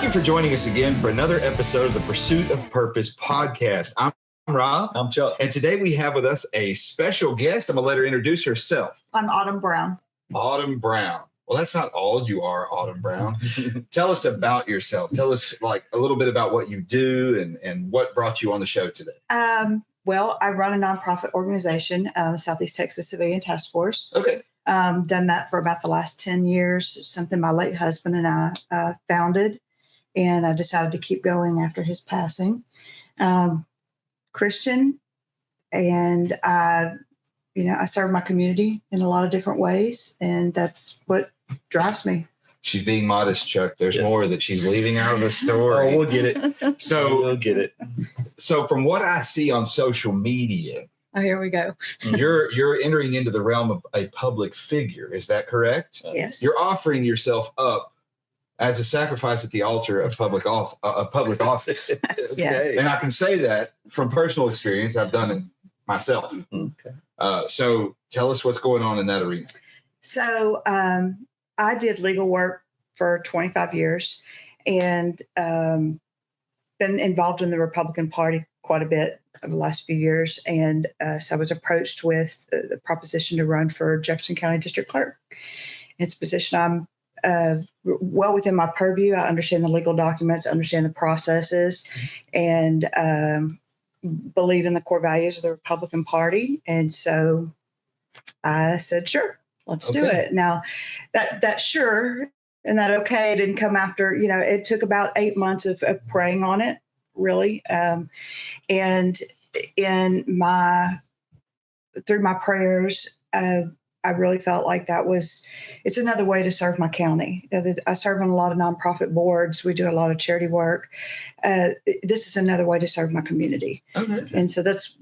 you for joining us again for another episode of the Pursuit of Purpose podcast. I'm Rob. I'm Chuck. And today we have with us a special guest. I'm going to let her introduce herself. I'm Autumn Brown. Autumn Brown. Well, that's not all you are, Autumn Brown. Tell us about yourself. Tell us like a little bit about what you do and what brought you on the show today. Well, I run a nonprofit organization, Southeast Texas Civilian Task Force. Okay. Done that for about the last 10 years, something my late husband and I founded, and I decided to keep going after his passing. Christian, and I serve my community in a lot of different ways, and that's what drives me. She's being modest, Chuck. There's more that she's leaving out of the story. Oh, we'll get it. So we'll get it. So from what I see on social media, oh, here we go. you're entering into the realm of a public figure. Is that correct? Yes. You're offering yourself up as a sacrifice at the altar of public office. Yes. And I can say that from personal experience. I've done it myself. Okay. So tell us what's going on in that arena. So I did legal work for 25 years and been involved in the Republican Party quite a bit over the last few years. And so I was approached with the proposition to run for Jefferson County District Clerk. It's a position I'm well within my purview. I understand the legal documents, understand the processes, and believe in the core values of the Republican Party. And so I said, sure, let's do it. Now, that sure and that okay didn't come after, it took about 8 months of praying on it, really. And through my prayers, I really felt like it's another way to serve my county. I serve on a lot of nonprofit boards. We do a lot of charity work. This is another way to serve my community. Okay. And so that's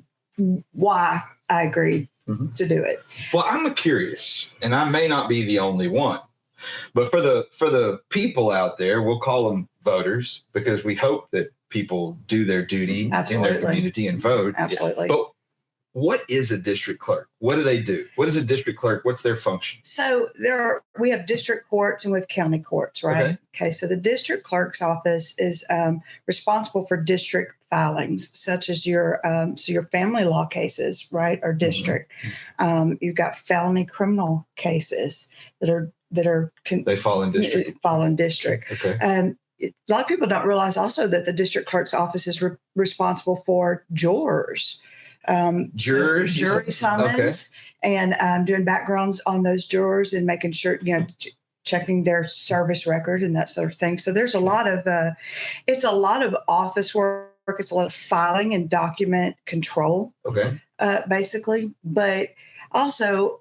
why I agreed to do it. Well, I'm curious, and I may not be the only one, but for the people out there, we'll call them voters, because we hope that people do their duty in their community and vote. Absolutely. But what is a district clerk? What do they do? What is a district clerk? What's their function? So we have district courts and we have county courts, right? Okay. So the district clerk's office is responsible for district filings, such as your family law cases, right? Or district. You've got felony criminal cases that they fall in district. Okay. A lot of people don't realize also that the district clerk's office is responsible for jurors. Jury summons, and doing backgrounds on those jurors and making sure, checking their service record and that sort of thing. So there's a lot of, it's a lot of office work. It's a lot of filing and document control, basically. But also,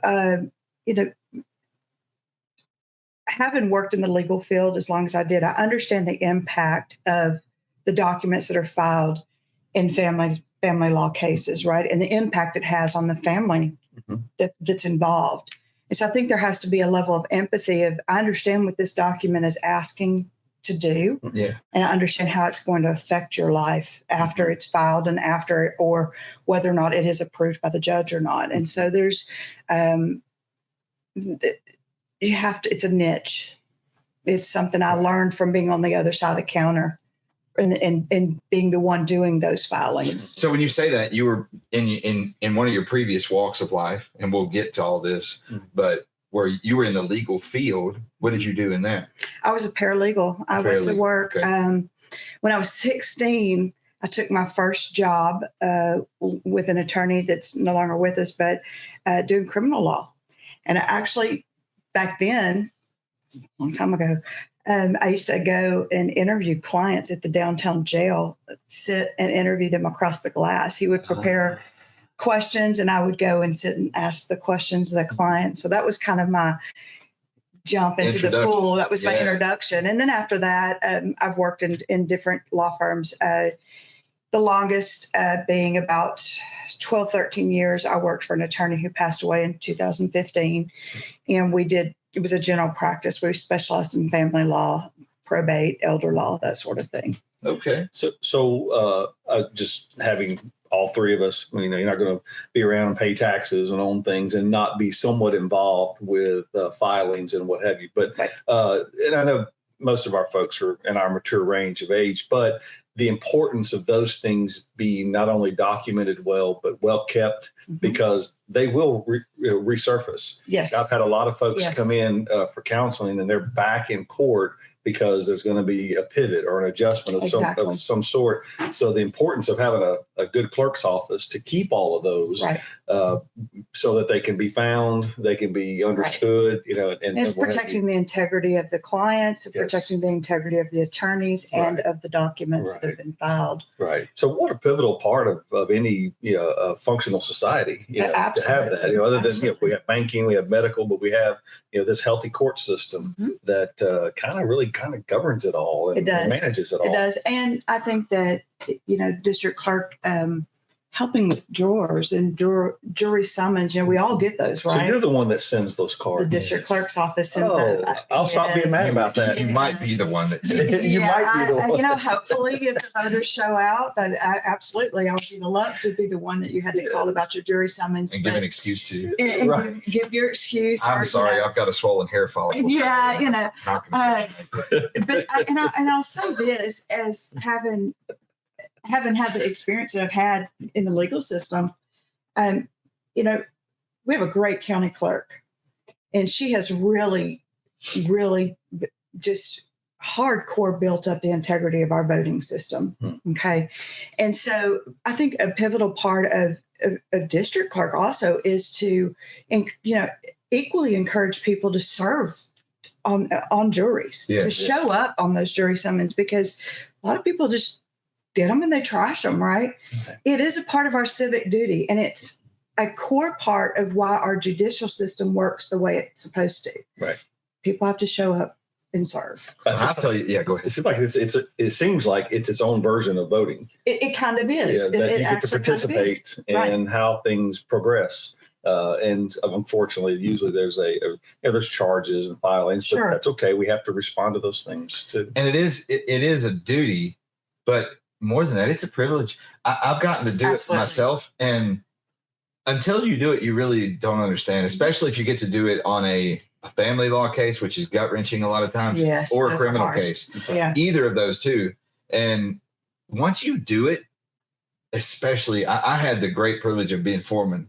having worked in the legal field as long as I did, I understand the impact of the documents that are filed in family law cases, right? And the impact it has on the family that's involved. And so I think there has to be a level of empathy of, I understand what this document is asking to do. Yeah. And I understand how it's going to affect your life after it's filed and after, or whether or not it is approved by the judge or not. And so there's, it's a niche. It's something I learned from being on the other side of the counter. And being the one doing those filings. So when you say that, you were in one of your previous walks of life, and we'll get to all this, but where you were in the legal field, what did you do in that? I was a paralegal. I went to work. Okay. When I was 16, I took my first job with an attorney that's no longer with us, but doing criminal law. And I actually, back then, a long time ago, I used to go and interview clients at the downtown jail, sit and interview them across the glass. He would prepare questions and I would go and sit and ask the questions of the client. So that was kind of my jump into the pool. That was my introduction. And then after that, I've worked in different law firms. The longest being about 12, 13 years. I worked for an attorney who passed away in 2015. And it was a general practice. We specialized in family law, probate, elder law, that sort of thing. Okay. So just having all three of us, you're not going to be around and pay taxes and own things and not be somewhat involved with filings and what have you. But and I know most of our folks are in our mature range of age, but the importance of those things being not only documented well, but well kept, because they will resurface. Yes. I've had a lot of folks come in for counseling, and they're back in court because there's going to be a pivot or an adjustment of some sort. So the importance of having a good clerk's office to keep all of those, so that they can be found, they can be understood, and it's protecting the integrity of the clients, protecting the integrity of the attorneys and of the documents that have been filed. Right. So what a pivotal part of any functional society, to have that, other than, we have banking, we have medical, but we have, this healthy court system that kind of governs it all and manages it all. It does. And I think that, district clerk, helping with drawers and jury summons, we all get those, right? So you're the one that sends those cards. The district clerk's office sends I'll stop being mad about that. You might be the one that sends it. You might be the one. Hopefully if the voters show out, then absolutely, I would be love to be the one that you had to call about your jury summons. And give an excuse to. And give your excuse. I'm sorry, I've got a swollen hair follicle. Yeah, but I'll say this, as having had the experience that I've had in the legal system, we have a great county clerk, and she has really, really just hardcore built up the integrity of our voting system. Okay. And so I think a pivotal part of district clerk also is to, equally encourage people to serve on juries, to show up on those jury summons, because a lot of people just get them and they trash them, right? It is a part of our civic duty, and it's a core part of why our judicial system works the way it's supposed to. Right. People have to show up and serve. I'll tell you. Yeah, go ahead. It seems like it's its own version of voting. It kind of is. Yeah, you get to participate in how things progress. And unfortunately, usually there's charges and filings, but that's okay. We have to respond to those things too. And it is a duty, but more than that, it's a privilege. I've gotten to do it myself, and until you do it, you really don't understand, especially if you get to do it on a family law case, which is gut-wrenching a lot of times, or a criminal case. Either of those two. And once you do it, especially, I had the great privilege of being foreman.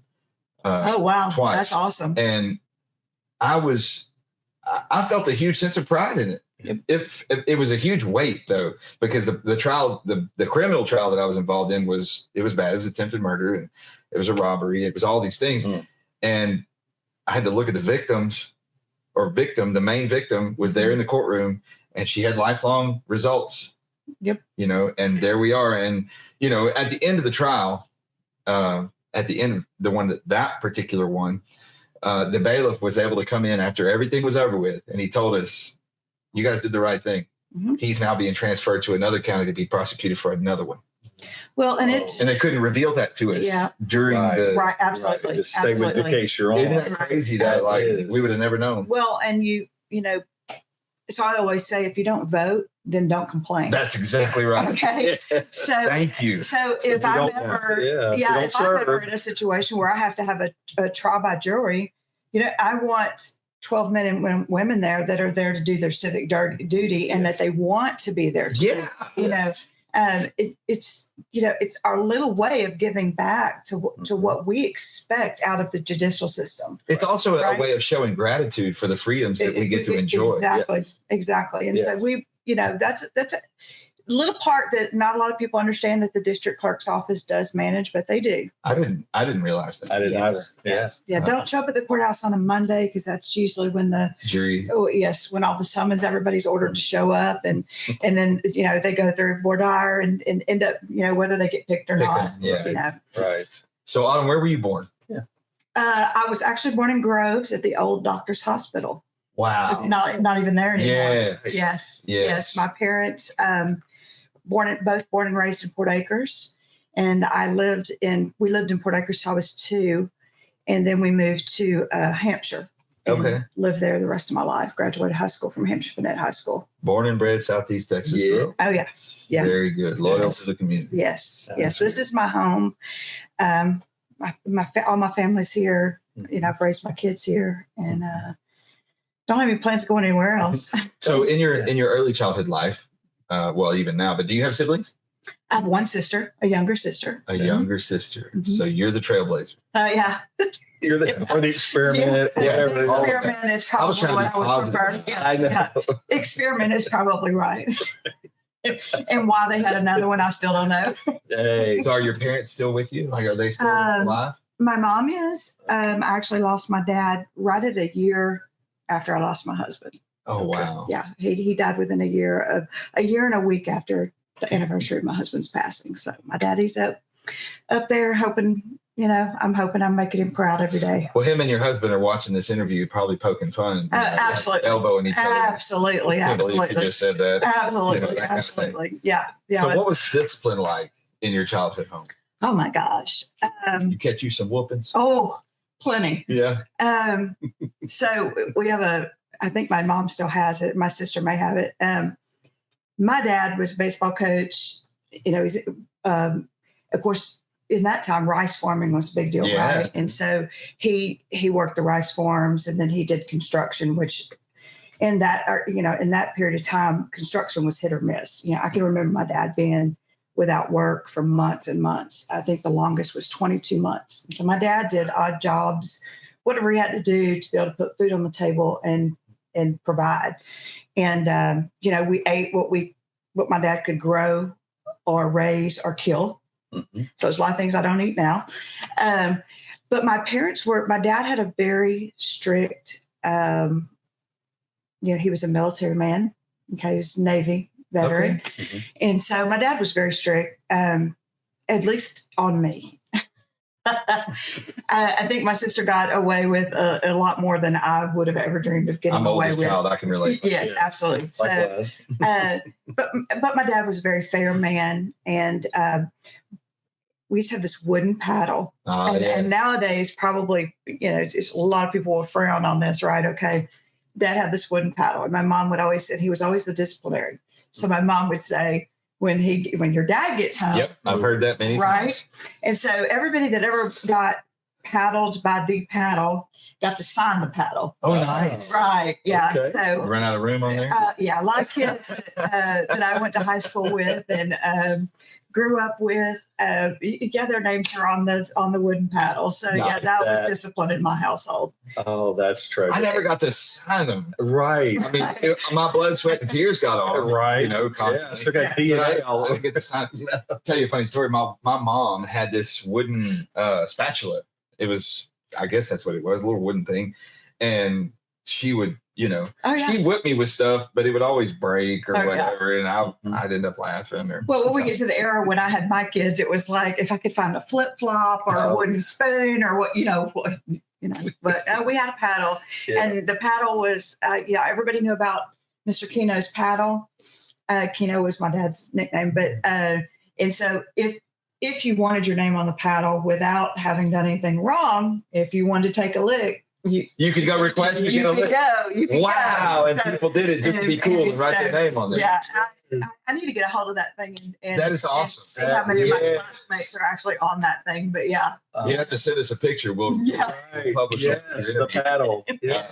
Oh, wow. Twice. That's awesome. And I felt a huge sense of pride in it. It was a huge weight, though, because the trial, the criminal trial that I was involved in was bad. It was attempted murder, and it was a robbery. It was all these things. And I had to look at the victim, the main victim was there in the courtroom, and she had lifelong results. Yep. And there we are. And, at the end of the trial, at the end of the one that particular one, the bailiff was able to come in after everything was over with, and he told us, "You guys did the right thing. He's now being transferred to another county to be prosecuted for another one." Well, and they couldn't reveal that to us during the absolutely. Just stay with the case you're on. Isn't that crazy that we would have never known? Well, and so I always say, if you don't vote, then don't complain. That's exactly right. Okay. So thank you. So if I'm ever in a situation where I have to have a trial by jury, I want 12 men and women there that are there to do their civic duty, and that they want to be there. It's our little way of giving back to what we expect out of the judicial system. It's also a way of showing gratitude for the freedoms that we get to enjoy. Exactly. And so we, that's a little part that not a lot of people understand, that the district clerk's office does manage, but they do. I didn't realize that. I didn't either. Yeah. Don't show up at the courthouse on a Monday, because that's usually when the jury. Oh yes, when all the summons, everybody's ordered to show up, and then they go through voir dire and end up whether they get picked or not. Right. So Autumn, where were you born? I was actually born in Groves at the old Doctor's Hospital. Wow. It's not even there anymore. Yes. Yes. My parents both born and raised in Port Acres, and we lived in Port Acres till I was 2, and then we moved to Hampshire. And lived there the rest of my life. Graduated high school from Hampshire Finette High School. Born and bred Southeast Texas. Yeah. Oh yes. Yeah. Very good. Loyal to the community. Yes. Yes. This is my home. All my family's here. I've raised my kids here, and Don't have any plans to go anywhere else. So in your early childhood life, well, even now, but do you have siblings? I have one sister, a younger sister. A younger sister. Mm-hmm. So you're the trailblazer. Oh, yeah. You're the experiment. Yeah. The experiment is probably what I would prefer. Yeah, I know. Yeah. Experiment is probably right. And why they had another one, I still don't know. Hey. So are your parents still with you? Like, are they still alive? My mom is. I actually lost my dad right at a year after I lost my husband. Oh, wow. Yeah. He died within a year and a week after the anniversary of my husband's passing. So my daddy's up there hoping, I'm hoping I'm making him proud every day. Well, him and your husband are watching this interview, probably poking fun. Absolutely. Elbowing each other. Absolutely. I can't believe you just said that. Absolutely. Absolutely. Yeah. So what was discipline like in your childhood home? Oh my gosh. You catch you some whoopings? Oh, plenty. Yeah. So we have I think my mom still has it. My sister may have it. My dad was a baseball coach. He's, of course, in that time, rice farming was a big deal, right? And so he worked the rice farms, and then he did construction, which in that period of time, construction was hit or miss. I can remember my dad being without work for months and months. I think the longest was 22 months. So my dad did odd jobs, whatever he had to do to be able to put food on the table and provide. And, we ate what my dad could grow or raise or kill. Mm-hmm. So there's a lot of things I don't eat now. But my dad had a very strict, he was a military man. Okay. He was Navy veteran. Okay. Mm-hmm. And so my dad was very strict, at least on me. I think my sister got away with a lot more than I would have ever dreamed of getting away with. Child, I can relate. Yes, absolutely. So, but my dad was a very fair man, and we used to have this wooden paddle. And nowadays, probably, just a lot of people will frown on this, right? Okay, Dad had this wooden paddle, and my mom would always say he was always the disciplinary. So my mom would say, when your dad gets home. Yep, I've heard that many times. Right? And so everybody that ever got paddled by the paddle got to sign the paddle. Oh, nice. Right, yeah. Okay. So run out of room on there? Yeah, a lot of kids that I went to high school with and grew up with, their names are on the wooden paddle. So that was discipline in my household. Oh, that's true. I never got to sign them. Right. I mean, my blood, sweat, and tears got on. Right. Constantly. Yeah, still got DNA all I didn't get to sign. I'll tell you a funny story. My mom had this wooden spatula. It was, I guess that's what it was, a little wooden thing. And she would, she'd whip me with stuff, but it would always break or whatever. Yeah. And I'd end up laughing. Well, when we get to the era when I had my kids, it was like if I could find a flip flop or a wooden spoon or what. But we had a paddle, and the paddle was, everybody knew about Mr. Keno's paddle. Keno was my dad's nickname, but and so if you wanted your name on the paddle without having done anything wrong, if you wanted to take a lick, you could go request to get a lick. You could wow, go. And people did it just to be cool and write their name on there. Yeah, I need to get a hold of that thing and that is awesome. And see how many of my classmates are actually on that thing. But you have to send us a picture. We'll publish it. The paddle.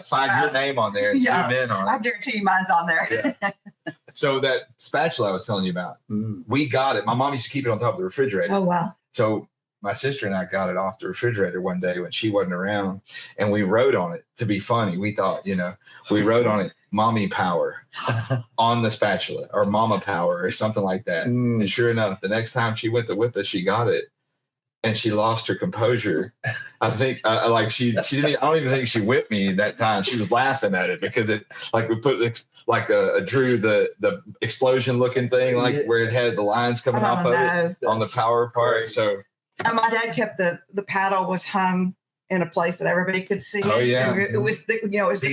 Find your name on there. Zoom in on it. I guarantee you mine's on there. Yeah. So that spatula I was telling you about, we got it. My mom used to keep it on top of the refrigerator. Oh, wow. So my sister and I got it off the refrigerator one day when she wasn't around, and we wrote on it to be funny. We thought, we wrote on it, Mommy Power on the spatula, or Mama Power or something like that. And sure enough, the next time she went to whip us, she got it. And she lost her composure. I think, she didn't. I don't even think she whipped me that time. She was laughing at it because it, we put drew the explosion looking thing, where it had the lines coming off of it on the power part. Great. So my dad kept the paddle was hung in a place that everybody could see. Oh yeah, it was the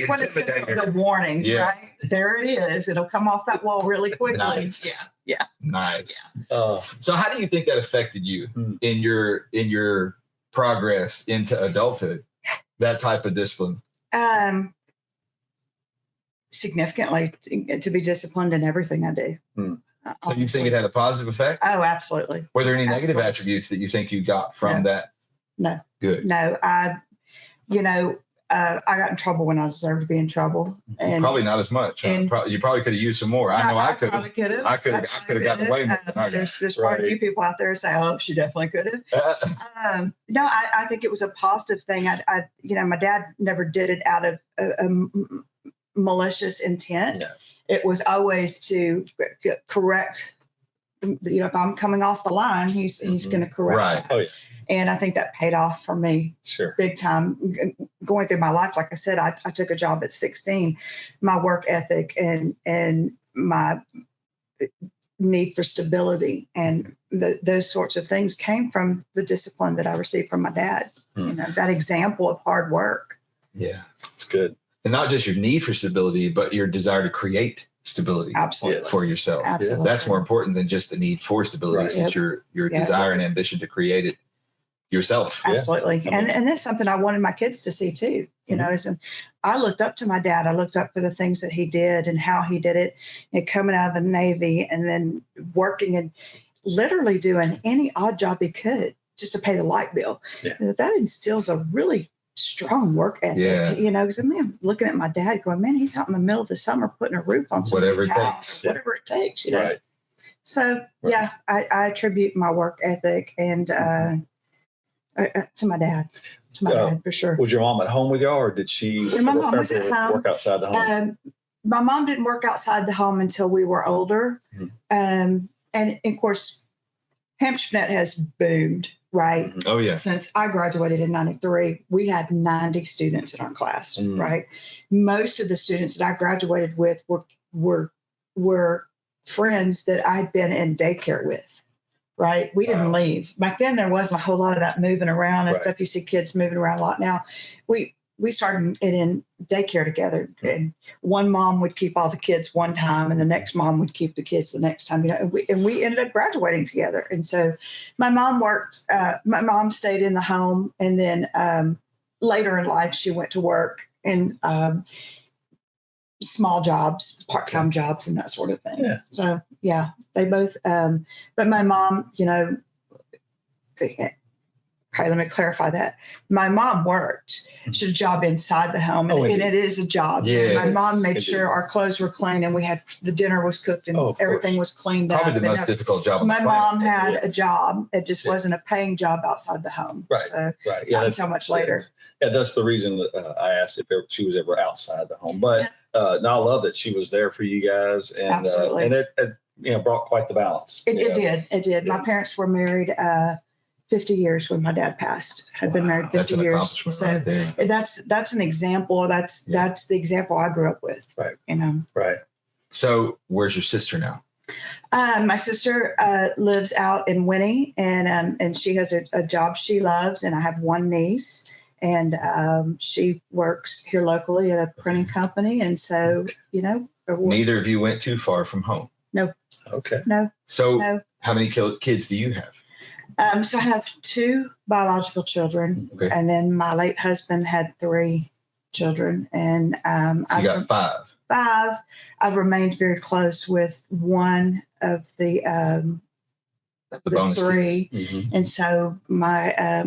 quintessence of the warning. Yeah. Right there it is. It'll come off that wall really quickly. Nice. Yeah. Nice. Yeah. So how do you think that affected you in your progress into adulthood? That type of discipline? Significantly, to be disciplined in everything I do. So you think it had a positive effect? Oh, absolutely. Were there any negative attributes that you think you got from that? No. Good. No, I got in trouble when I deserved to be in trouble. And probably not as much. You probably could have used some more. I know I could have. I could have gotten away with it. There's quite a few people out there who say, "Oh, she definitely could have." No, I think it was a positive thing. My dad never did it out of a malicious intent. Yeah. It was always to correct. If I'm coming off the line, he's going to correct. Right. Oh, yeah. And I think that paid off for me big time. Going through my life, like I said, I took a job at 16. My work ethic and my need for stability and those sorts of things came from the discipline that I received from my dad. That example of hard work. Yeah, it's good. And not just your need for stability, but your desire to create stability for yourself. Absolutely. That's more important than just the need for stability. Right. It's your desire and ambition to create it yourself. Absolutely. Yeah. And that's something I wanted my kids to see too. I looked up to my dad. I looked up for the things that he did and how he did it, coming out of the Navy and then working and literally doing any odd job he could just to pay the light bill. Yeah. That instills a really strong work ethic, because I'm looking at my dad going, man, he's out in the middle of the summer putting a roof on whatever it house, whatever it takes, Right. So, I attribute my work ethic and to my dad. Dad, for sure. Was your mom at home with y'all, or did she my mom was at home. Work outside the home? My mom didn't work outside the home until we were older. Mm-hmm. And of course, Hampshire Net has boomed, right? Oh, yeah. Since I graduated in 93, we had 90 students in our class, right? Most of the students that I graduated with were friends that I'd been in daycare with, right? We didn't leave. Back then, there wasn't a whole lot of that moving around and stuff. You see kids moving around a lot now. We started it in daycare together, and one mom would keep all the kids one time, and the next mom would keep the kids the next time. And we ended up graduating together. And so, my mom worked. My mom stayed in the home, and then later in life, she went to work in small jobs, part-time jobs, and that sort of thing. Yeah. So they both. But my mom, Okay, let me clarify that. My mom worked. She had a job inside the home, and it is a job. Yeah, my mom made sure our clothes were clean, and the dinner was cooked, and everything was cleaned up. Probably the most difficult job. My mom had a job. It just wasn't a paying job outside the home. Right. So right. Not until much later. Yeah, that's the reason that I asked if she was ever outside the home. But I love that she was there for you guys, and absolutely, and it brought quite the balance. It did. It did. My parents were married 50 years when my dad passed. Had been married 50 years. So that's an example. That's the example I grew up with. Right. Right. So where's your sister now? My sister lives out in Winnie, and she has a job she loves. And I have one niece, and she works here locally at a printing company. And so, neither of you went too far from home. No. Okay. No. So how many kids do you have? So I have 2 biological children, and then my late husband had 3 children, and so you got 5. 5. I've remained very close with one of the bonus 3, and so my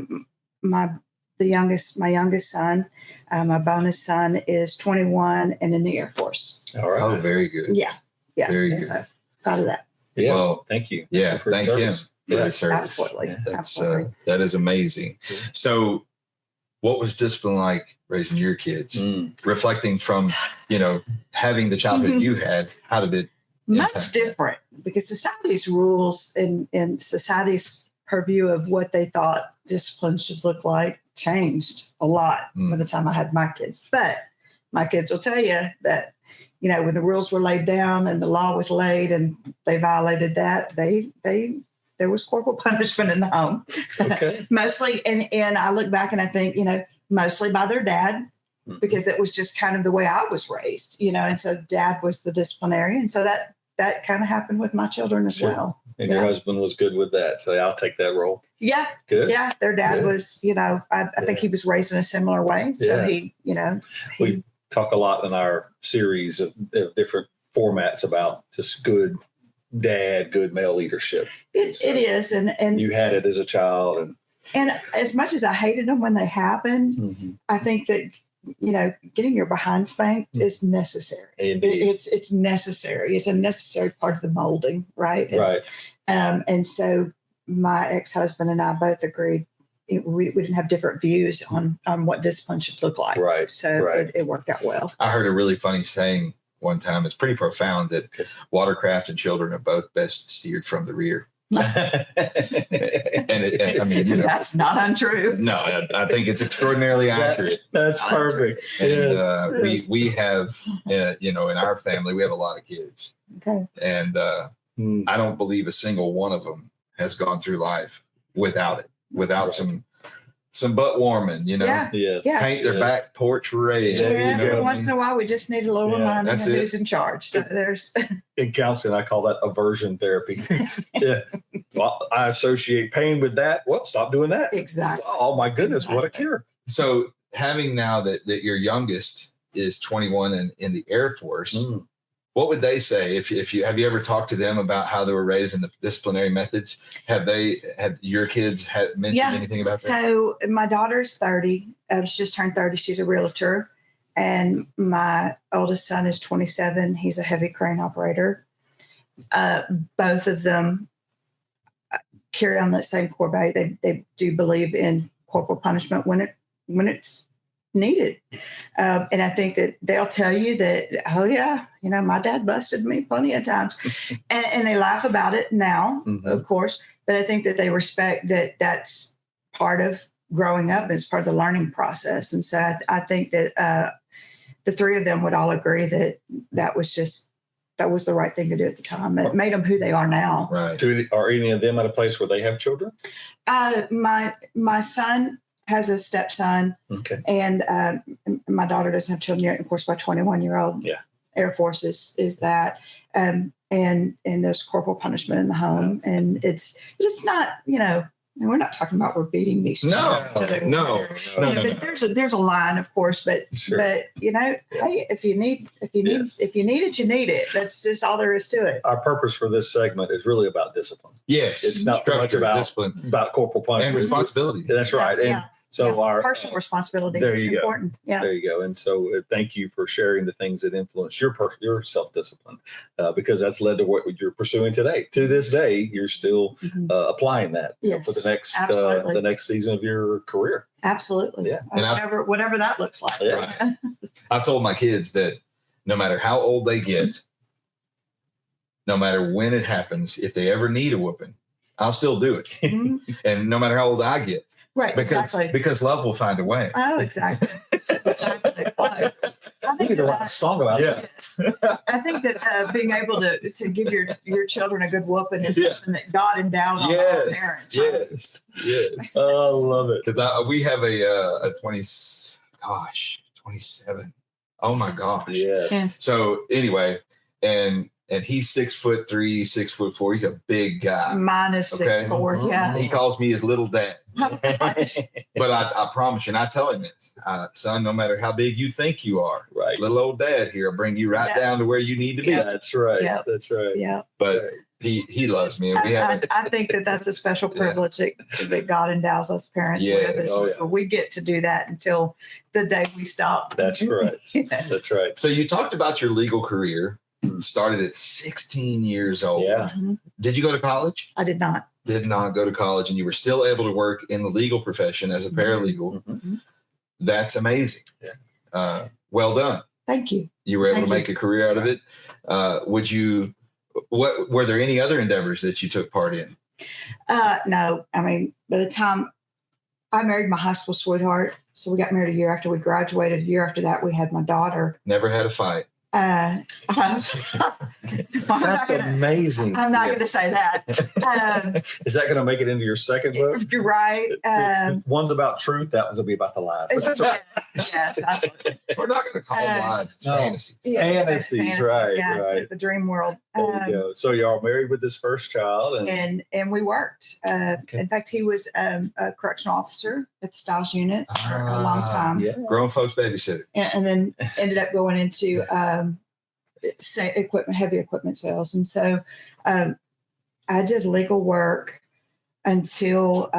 youngest son, my bonus son, is 21 and in the Air Force. All right. Oh, very good. Yeah. Very good. So proud of that. Yeah. Well, thank you. Yeah. Thank him. Yeah, service. Absolutely. Absolutely. That is amazing. Yeah. So what was discipline like raising your kids? Reflecting from, having the childhood you had, how did it much different? Because society's rules and society's purview of what they thought discipline should look like changed a lot by the time I had my kids. But my kids will tell you that, when the rules were laid down and the law was laid and they violated that, there was corporal punishment in the home. Okay. Mostly, and I look back and I think, mostly by their dad, because it was just kind of the way I was raised, and so dad was the disciplinarian. So that kind of happened with my children as well. And your husband was good with that. So I'll take that role. Yeah. Good. Yeah. Their dad was, I think he was raised in a similar way. So we talk a lot in our series of different formats about just good dad, good male leadership. It is. And you had it as a child. And as much as I hated them when they happened, I think that getting your behind spanked is necessary. Indeed. It's necessary. It's a necessary part of the molding, right? Right. And so my ex-husband and I both agreed we didn't have different views on what discipline should look like. Right. So it worked out well. I heard a really funny saying one time. It's pretty profound that watercraft and children are both best steered from the rear. and I mean, that's not untrue. No, I think it's extraordinarily accurate. That's perfect. And we have, in our family, we have a lot of kids. Okay. And I don't believe a single one of them has gone through life without some butt warming, Yeah. Yes. Paint their back porch red. Every once in a while, we just need a little reminder of who's in charge. So there's in counseling, I call that aversion therapy. Well, I associate pain with that. Well, stop doing that. Exactly. Oh my goodness, what a cure. So having now that your youngest is 21 and in the Air Force, what would they say if you have you ever talked to them about how they were raised in the disciplinary methods? Have your kids mentioned anything about that? So my daughter's 30. She just turned 30. She's a realtor. And my oldest son is 27. He's a heavy crane operator. Both of them carry on that same core value. They do believe in corporal punishment when it's needed. And I think that they'll tell you that, oh yeah, my dad busted me plenty of times. and they laugh about it now, of course, but I think that they respect that that's part of growing up and it's part of the learning process. And so I think that the three of them would all agree that was the right thing to do at the time. It made them who they are now. Right. Are any of them at a place where they have children? My son has a stepson. Okay. And my daughter doesn't have children yet. Of course, my 21-year-old Air Force is that. And there's corporal punishment in the home. And it's not, we're not talking about we're beating these children. No. But there's a line, of course, but hey, if you need it, you need it. That's just all there is to it. Our purpose for this segment is really about discipline. Yes. It's not so much about discipline, about corporal punishment and responsibility. That's right. And so our personal responsibility is important. Yeah. There you go. And so thank you for sharing the things that influence your self-discipline, because that's led to what you're pursuing today. To this day, you're still applying that for the next season of your career. Absolutely. Yeah. And whatever that looks like. Yeah. Right. I've told my kids that no matter how old they get, no matter when it happens, if they ever need a whooping, I'll still do it. And no matter how old I get. Right, because love will find a way. Oh, exactly. I think you could write a song about it. I think that being able to give your children a good whooping is something that God endowed on all parents. Yes. Oh, I love it. Because we have a 27. Oh my gosh. Yeah. So anyway, and he's 6'3", 6'4". He's a big guy. Mine is 6'4". Yeah. He calls me his little dad. But I promise you, and I tell him this, son, no matter how big you think you are, right, little old dad here will bring you right down to where you need to be. Yeah, that's right. Yep. That's right. Yeah. But he loves me. And I think that's a special privilege that God endows us parents with. We get to do that until the day we stop. That's right. That's right. So you talked about your legal career. Started at 16 years old. Yeah. Did you go to college? I did not. Did not go to college, and you were still able to work in the legal profession as a paralegal. That's amazing. Yeah. Well done. Thank you. You were able to make a career out of it. Were there any other endeavors that you took part in? No. I mean, by the time I married my high school sweetheart, so we got married a year after we graduated. A year after that, we had my daughter. Never had a fight. That's amazing. I'm not going to say that. Is that going to make it into your second book? You're right. One's about truth. That one's going to be about the lies. Yes, absolutely. We're not going to call them lies. It's fantasies. Fantasies, right. The dream world. There you go. So y'all married with this first child, and we worked. In fact, he was a correctional officer at the Styles unit for a long time. Yeah. Grown folks babysitter. And then ended up going into heavy equipment sales. And so I did legal work until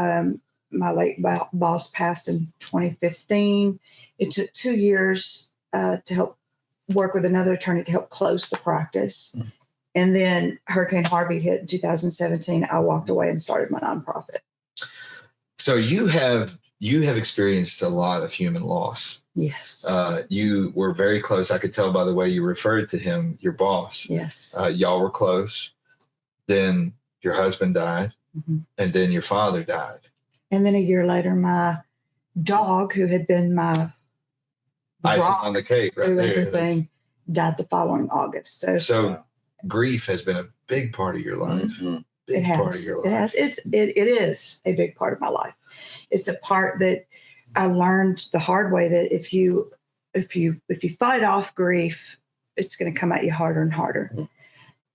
my late boss passed in 2015. It took 2 years to help work with another attorney to help close the practice. Mm-hmm. And then Hurricane Harvey hit in 2017. I walked away and started my nonprofit. So you have experienced a lot of human loss. Yes. You were very close. I could tell by the way you referred to him, your boss. Yes. Y'all were close. Then your husband died, mm-hmm. and then your father died. And then a year later, my dog, who had been my icing on the cake, right there, everything, died the following August. So grief has been a big part of your life. Mm-hmm. It has. It has. It is a big part of my life. It's a part that I learned the hard way that if you fight off grief, it's going to come at you harder and harder. Mm-hmm.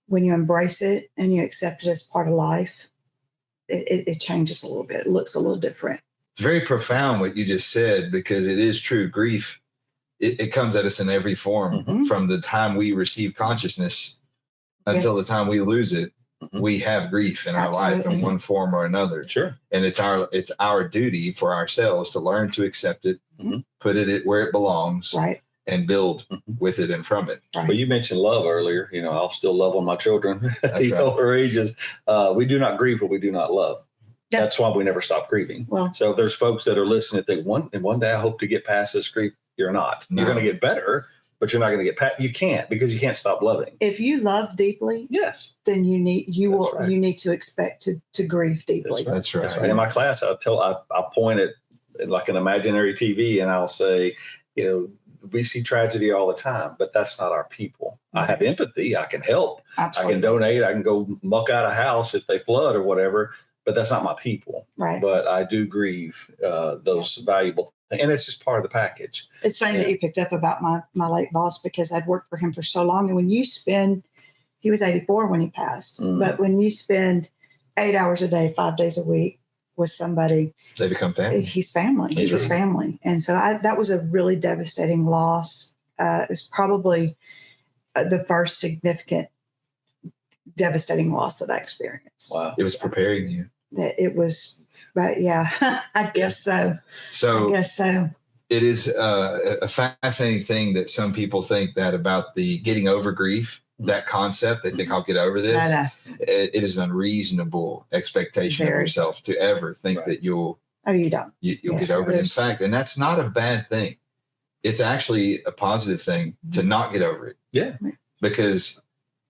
When you embrace it and you accept it as part of life, it changes a little bit. It looks a little different. It's very profound what you just said, because it is true. Grief, it comes at us in every form, mm-hmm. from the time we receive consciousness until the time we lose it. Mm-hmm. We have grief in our life in one form or another. Sure. And it's our duty for ourselves to learn to accept it, mm-hmm. put it where it belongs, right, and build mm-hmm. with it and from it. Right. Well, you mentioned love earlier. I'll still love on my children at these older ages. We do not grieve what we do not love. Yep. That's why we never stop grieving. Well, so if there's folks that are listening that think one day I hope to get past this grief, you're not. No. You're going to get better, but you're not going to get past. You can't, because you can't stop loving. If you love deeply, yes, then you need to expect to grieve deeply. That's right. In my class, I point at like an imaginary TV, and I'll say, we see tragedy all the time, but that's not our people. I have empathy. I can help. Absolutely. I can donate. I can go muck out a house if they flood or whatever, but that's not my people. Right. But I do grieve those valuable things. And it's just part of the package. It's funny that you picked up about my late boss, because I'd worked for him for so long. And when you spend, he was 84 when he passed, but when you spend 8 hours a day, 5 days a week with somebody, they become family. He's family. He was family. And so that was a really devastating loss. It was probably the first significant devastating loss that I experienced. Wow. It was preparing you. It was, but yeah, I guess so. I guess so. It is a fascinating thing that some people think that about the getting over grief, that concept. They think I'll get over this. It is an unreasonable expectation of yourself to ever think that you'll get over it. In fact, and that's not a bad thing. It's actually a positive thing to not get over it. Yeah. Because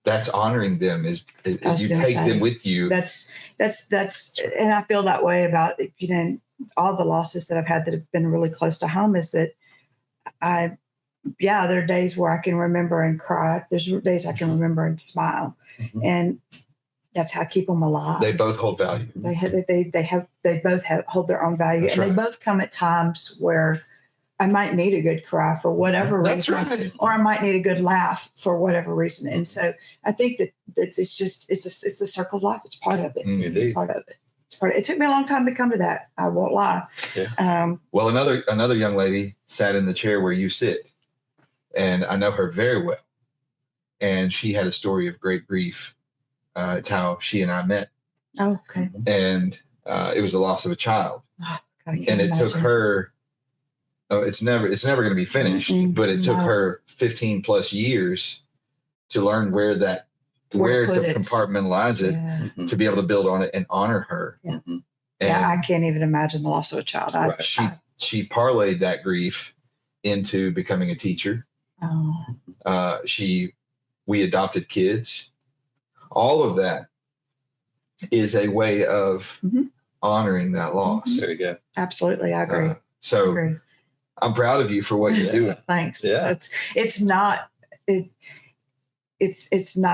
that's honoring them is you take them with you. That's and I feel that way about all the losses that I've had that have been really close to home, is that there are days where I can remember and cry. There's days I can remember and smile, mm-hmm. and that's how I keep them alive. They both hold value. They both hold their own value, that's and they both come at times where I might need a good cry for whatever reason, right. or I might need a good laugh for whatever reason. And so I think that it's the circle of life. It's part of it. It's part of it. It took me a long time to come to that. I won't lie. Yeah. Well, another young lady sat in the chair where you sit, and I know her very well. And she had a story of great grief. It's how she and I met. Oh, okay. And it was the loss of a child. Oh, and it took her. It's never going to be finished, but it took her 15 plus years to learn where to compartmentalize it, to be able to build on it and honor her. Yeah. And I can't even imagine the loss of a child. She parlayed that grief into becoming a teacher. Oh. We adopted kids. All of that is a way of honoring that loss. There you go. Absolutely. I agree. I agree. I'm proud of you for what you're doing. Thanks. Yeah. It's not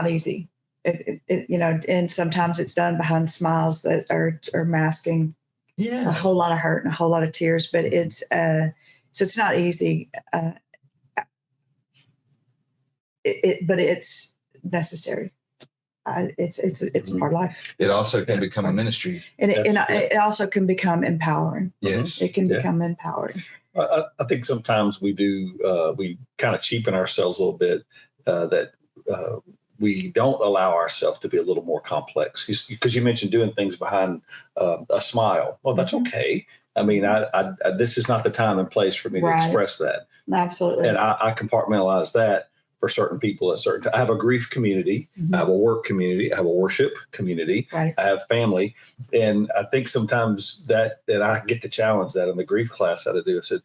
easy. And sometimes it's done behind smiles that are masking a whole lot of hurt and a whole lot of tears, but it's not easy. But it's necessary. It's part of life. It also can become a ministry. And it also can become empowering. Yes. It can become empowering. I think sometimes we kind of cheapen ourselves a little bit, that we don't allow ourselves to be a little more complex. Because you mentioned doing things behind a smile. Well, that's okay. I mean, I this is not the time and place for me to express that. Absolutely. And I compartmentalize that for certain people at certain. I have a grief community. I have a work community. I have a worship community. I have family. And I think sometimes that I get to challenge that in the grief class, how to do it. I said,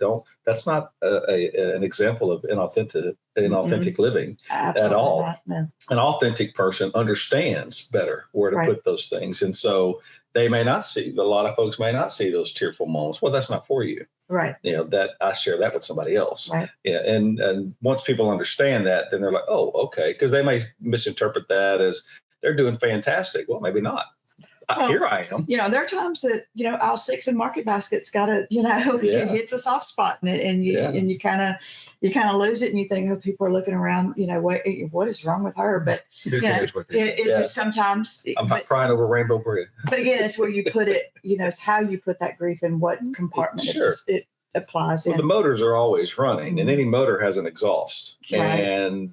that's not an example of inauthentic living at all. No. An authentic person understands better where to put those things. And so they may not see, a lot of folks may not see those tearful moments. Well, that's not for you. Right. You know, that I share that with somebody else. Right. Yeah. And once people understand that, then they're like, oh, okay. Because they may misinterpret that as they're doing fantastic. Well, maybe not. Here I am. You know, there are times that, you know, aisle 6 in Market Basket's got to, you know, it hits a soft spot in it, and you kind of lose it, and you think, oh, people are looking around, you know, what is wrong with her? But you know, it sometimes I'm not crying over rainbow bread. But again, it's where you put it, you know, it's how you put that grief in what compartment it applies in. The motors are always running, and any motor has an exhaust. And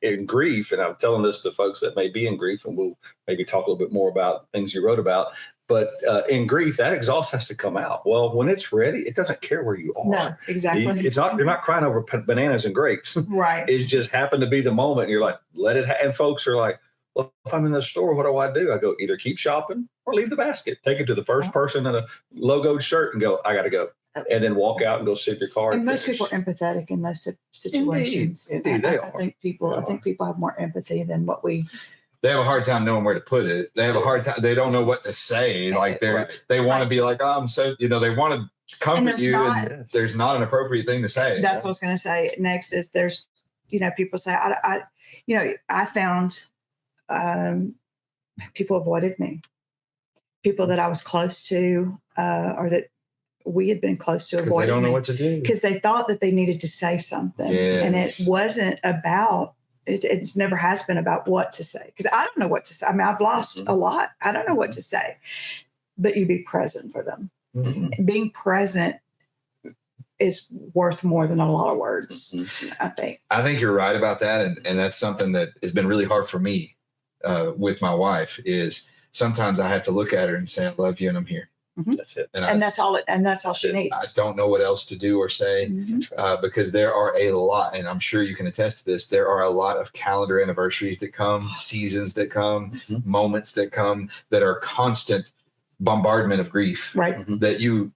in grief, and I'm telling this to folks that may be in grief, and we'll maybe talk a little bit more about things you wrote about, but in grief, that exhaust has to come out. Well, when it's ready, it doesn't care where you are. No, exactly. You're not crying over bananas and grapes. Right. It just happened to be the moment. And you're like, let it and folks are like, well, if I'm in the store, what do? I go, either keep shopping or leave the basket. Take it to the first person in a logoed shirt and go, I got to go. And then walk out and go sit in your car. And most people are empathetic in those situations. Indeed, they are. I think people have more empathy than what we. They have a hard time knowing where to put it. They have a hard time. They don't know what to say. Like they want to be like, oh, I'm so, you know, they want to comfort you. And there's not an appropriate thing to say. That's what I was going to say. Next is there's, you know, people say, I found people avoided me. People that I was close to or that we had been close to avoiding. They don't know what to do. Because they thought that they needed to say something. Yes. And it wasn't about, it never has been about what to say. Because I don't know what to say. I mean, I've lost a lot. I don't know what to say. But you be present for them. Mm-hmm. Being present is worth more than a lot of words, I think. I think you're right about that. And that's something that has been really hard for me with my wife is sometimes I have to look at her and say, I love you and I'm here. Mm-hmm. That's it. And that's all she needs. I don't know what else to do or say because there are a lot, and I'm sure you can attest to this, there are a lot of calendar anniversaries that come, seasons that come, moments that come that are constant bombardment of grief. Right. That you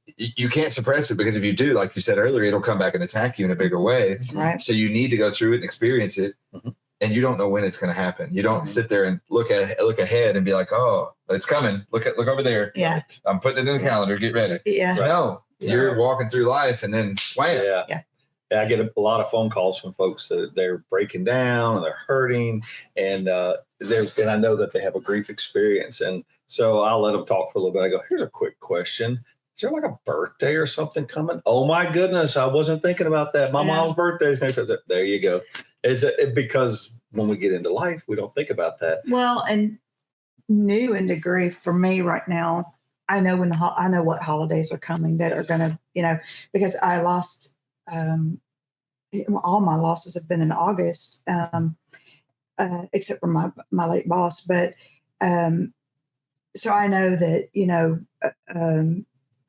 can't suppress it because if you do, like you said earlier, it'll come back and attack you in a bigger way. Right. So you need to go through it and experience it. And you don't know when it's going to happen. You don't sit there and look ahead and be like, "Oh, it's coming. Look over there. Yeah, I'm putting it in the calendar. Get ready." Yeah, no, you're walking through life, and then wham. Yeah. I get a lot of phone calls from folks that they're breaking down and they're hurting, and I know that they have a grief experience, and so I'll let them talk for a little bit. I go, "Here's a quick question. Is there like a birthday or something coming?" Oh my goodness, I wasn't thinking about that. My mom's birthday is next. I said, there you go. It's because when we get into life, we don't think about that. Well, and new into grief for me right now, I know I know what holidays are coming that are going to, you know, because I lost, all my losses have been in August, except for my late boss. But so I know that, you know,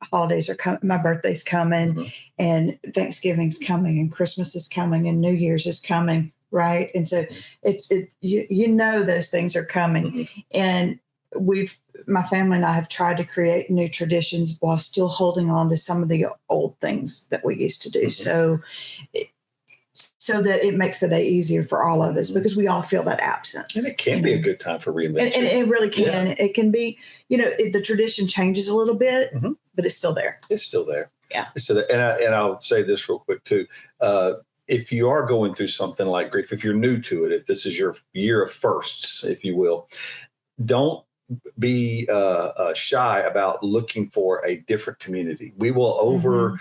holidays are coming, my birthday's coming, and Thanksgiving's coming, and Christmas is coming, and New Year's is coming, right? And so you know those things are coming, and my family and I have tried to create new traditions while still holding on to some of the old things that we used to do, so that it makes the day easier for all of us because we all feel that absence. And it can be a good time for reinvention. And it really can. Yeah. It can be, you know, the tradition changes a little bit, but it's still there. It's still there. Yeah. It's still there. And I'll say this real quick too. If you are going through something like grief, if you're new to it, if this is your year of firsts, if you will, don't be shy about looking for a different community. We will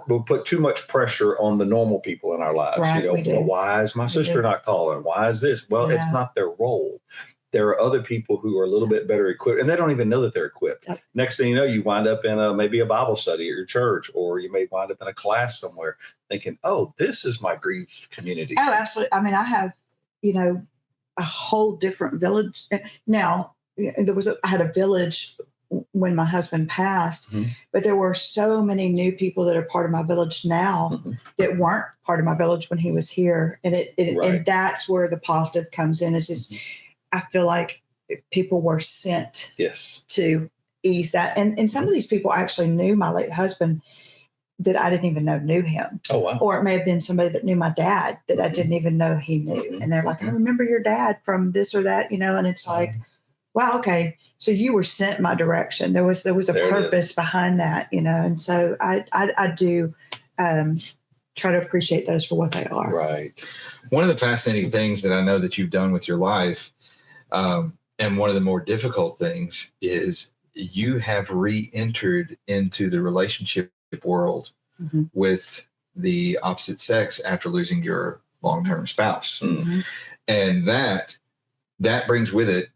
we'll put too much pressure on the normal people in our lives. Right, you know, well, why is my sister not calling? Why is this? Well, it's not their role. There are other people who are a little bit better equipped, and they don't even know that they're equipped. Yep. Next thing you know, you wind up in maybe a Bible study at your church, or you may wind up in a class somewhere, thinking, "Oh, this is my grief community." Oh, absolutely. I mean, I have, you know, a whole different village. Now, I had a village when my husband passed, but there were so many new people that are part of my village now that weren't part of my village when he was here. And and that's where the positive comes in. It's just, I feel like people were sent to ease that. And some of these people actually knew my late husband that I didn't even know knew him. Oh, wow. Or it may have been somebody that knew my dad that I didn't even know he knew. And they're like, I remember your dad from this or that, and it's like, wow, okay. So you were sent my direction. There was a purpose behind that, and so I do try to appreciate those for what they are. Right. One of the fascinating things that I know that you've done with your life, and one of the more difficult things, is you have re-entered into the relationship world with the opposite sex after losing your long-term spouse. And that brings with it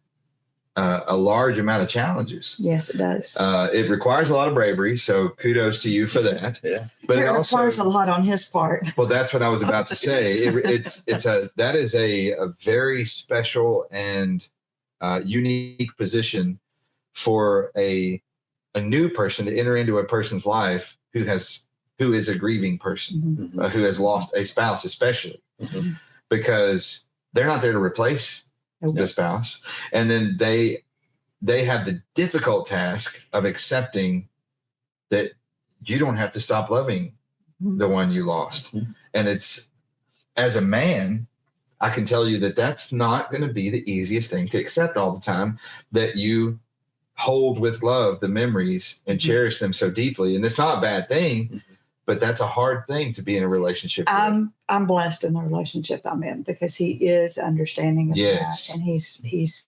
a large amount of challenges. Yes, it does. It requires a lot of bravery, so kudos to you for that. Yeah, but it also requires a lot on his part. Well, that's what I was about to say. That is a very special and unique position for a new person to enter into a person's life who is a grieving person, who has lost a spouse, especially because they're not there to replace the spouse. And then they have the difficult task of accepting that you don't have to stop loving the one you lost. And it's, as a man, I can tell you that that's not going to be the easiest thing to accept all the time, that you hold with love the memories and cherish them so deeply. And it's not a bad thing, but that's a hard thing to be in a relationship with. I'm blessed in the relationship I'm in because he is understanding of that. And he's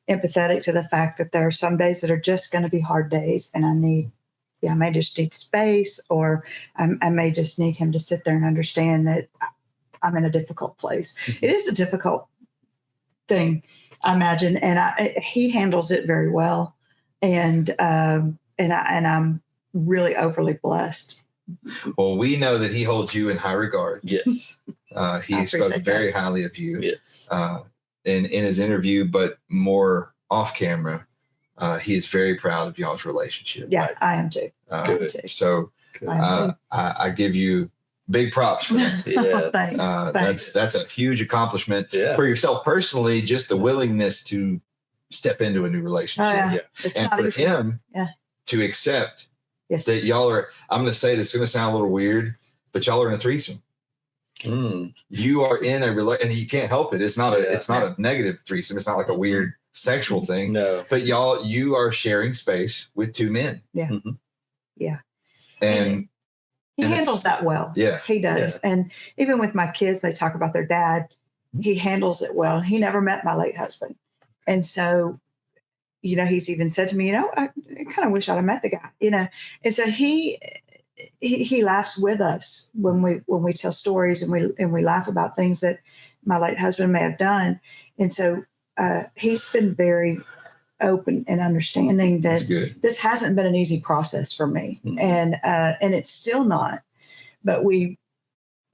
empathetic to the fact that there are some days that are just going to be hard days. And I may just need space, or I may just need him to sit there and understand that I'm in a difficult place. It is a difficult thing, I imagine. And he handles it very well. And I'm really overly blessed. Well, we know that he holds you in high regard. Yes. He spoke very highly of you. Yes. In his interview, but more off camera, he is very proud of y'all's relationship. Yeah, I am too. So I give you big props for that. Thanks. That's a huge accomplishment for yourself personally, just the willingness to step into a new relationship. It's and not for easy. him to accept that y'all are, I'm going to say this is going to sound a little weird, but y'all are in a threesome. You are in a relationship, and you can't help it. It's not a negative threesome. It's not like a weird sexual thing. No. But you are sharing space with two men. Yeah. Yeah. And he handles that well. Yeah. He does. Yeah. And even with my kids, they talk about their dad. He handles it well. He never met my late husband. And so, he's even said to me, I kind of wish I'd have met the guy, And so he laughs with us when we tell stories and we laugh about things that my late husband may have done. And so he's been very open and understanding that this hasn't been an easy process for me, and it's still not. But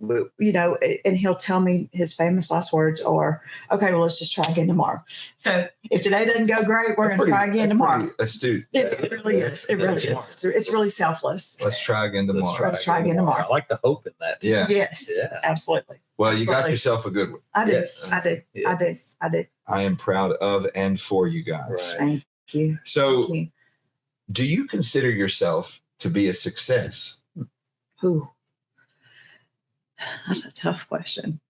and he'll tell me his famous last words are, okay, well, let's just try again tomorrow. So if today doesn't go great, we're going to try again tomorrow. Astute. It really is. It really is. It's really selfless. Let's try again tomorrow. Let's try again tomorrow. I like the hope in that. Yeah. Yes. Yeah. Absolutely. Well, you got yourself a good one. I do. Yes. I do. Yes. I do. I am proud of and for you guys. Right. Thank you. So, do you consider yourself to be a success? Ooh. That's a tough question.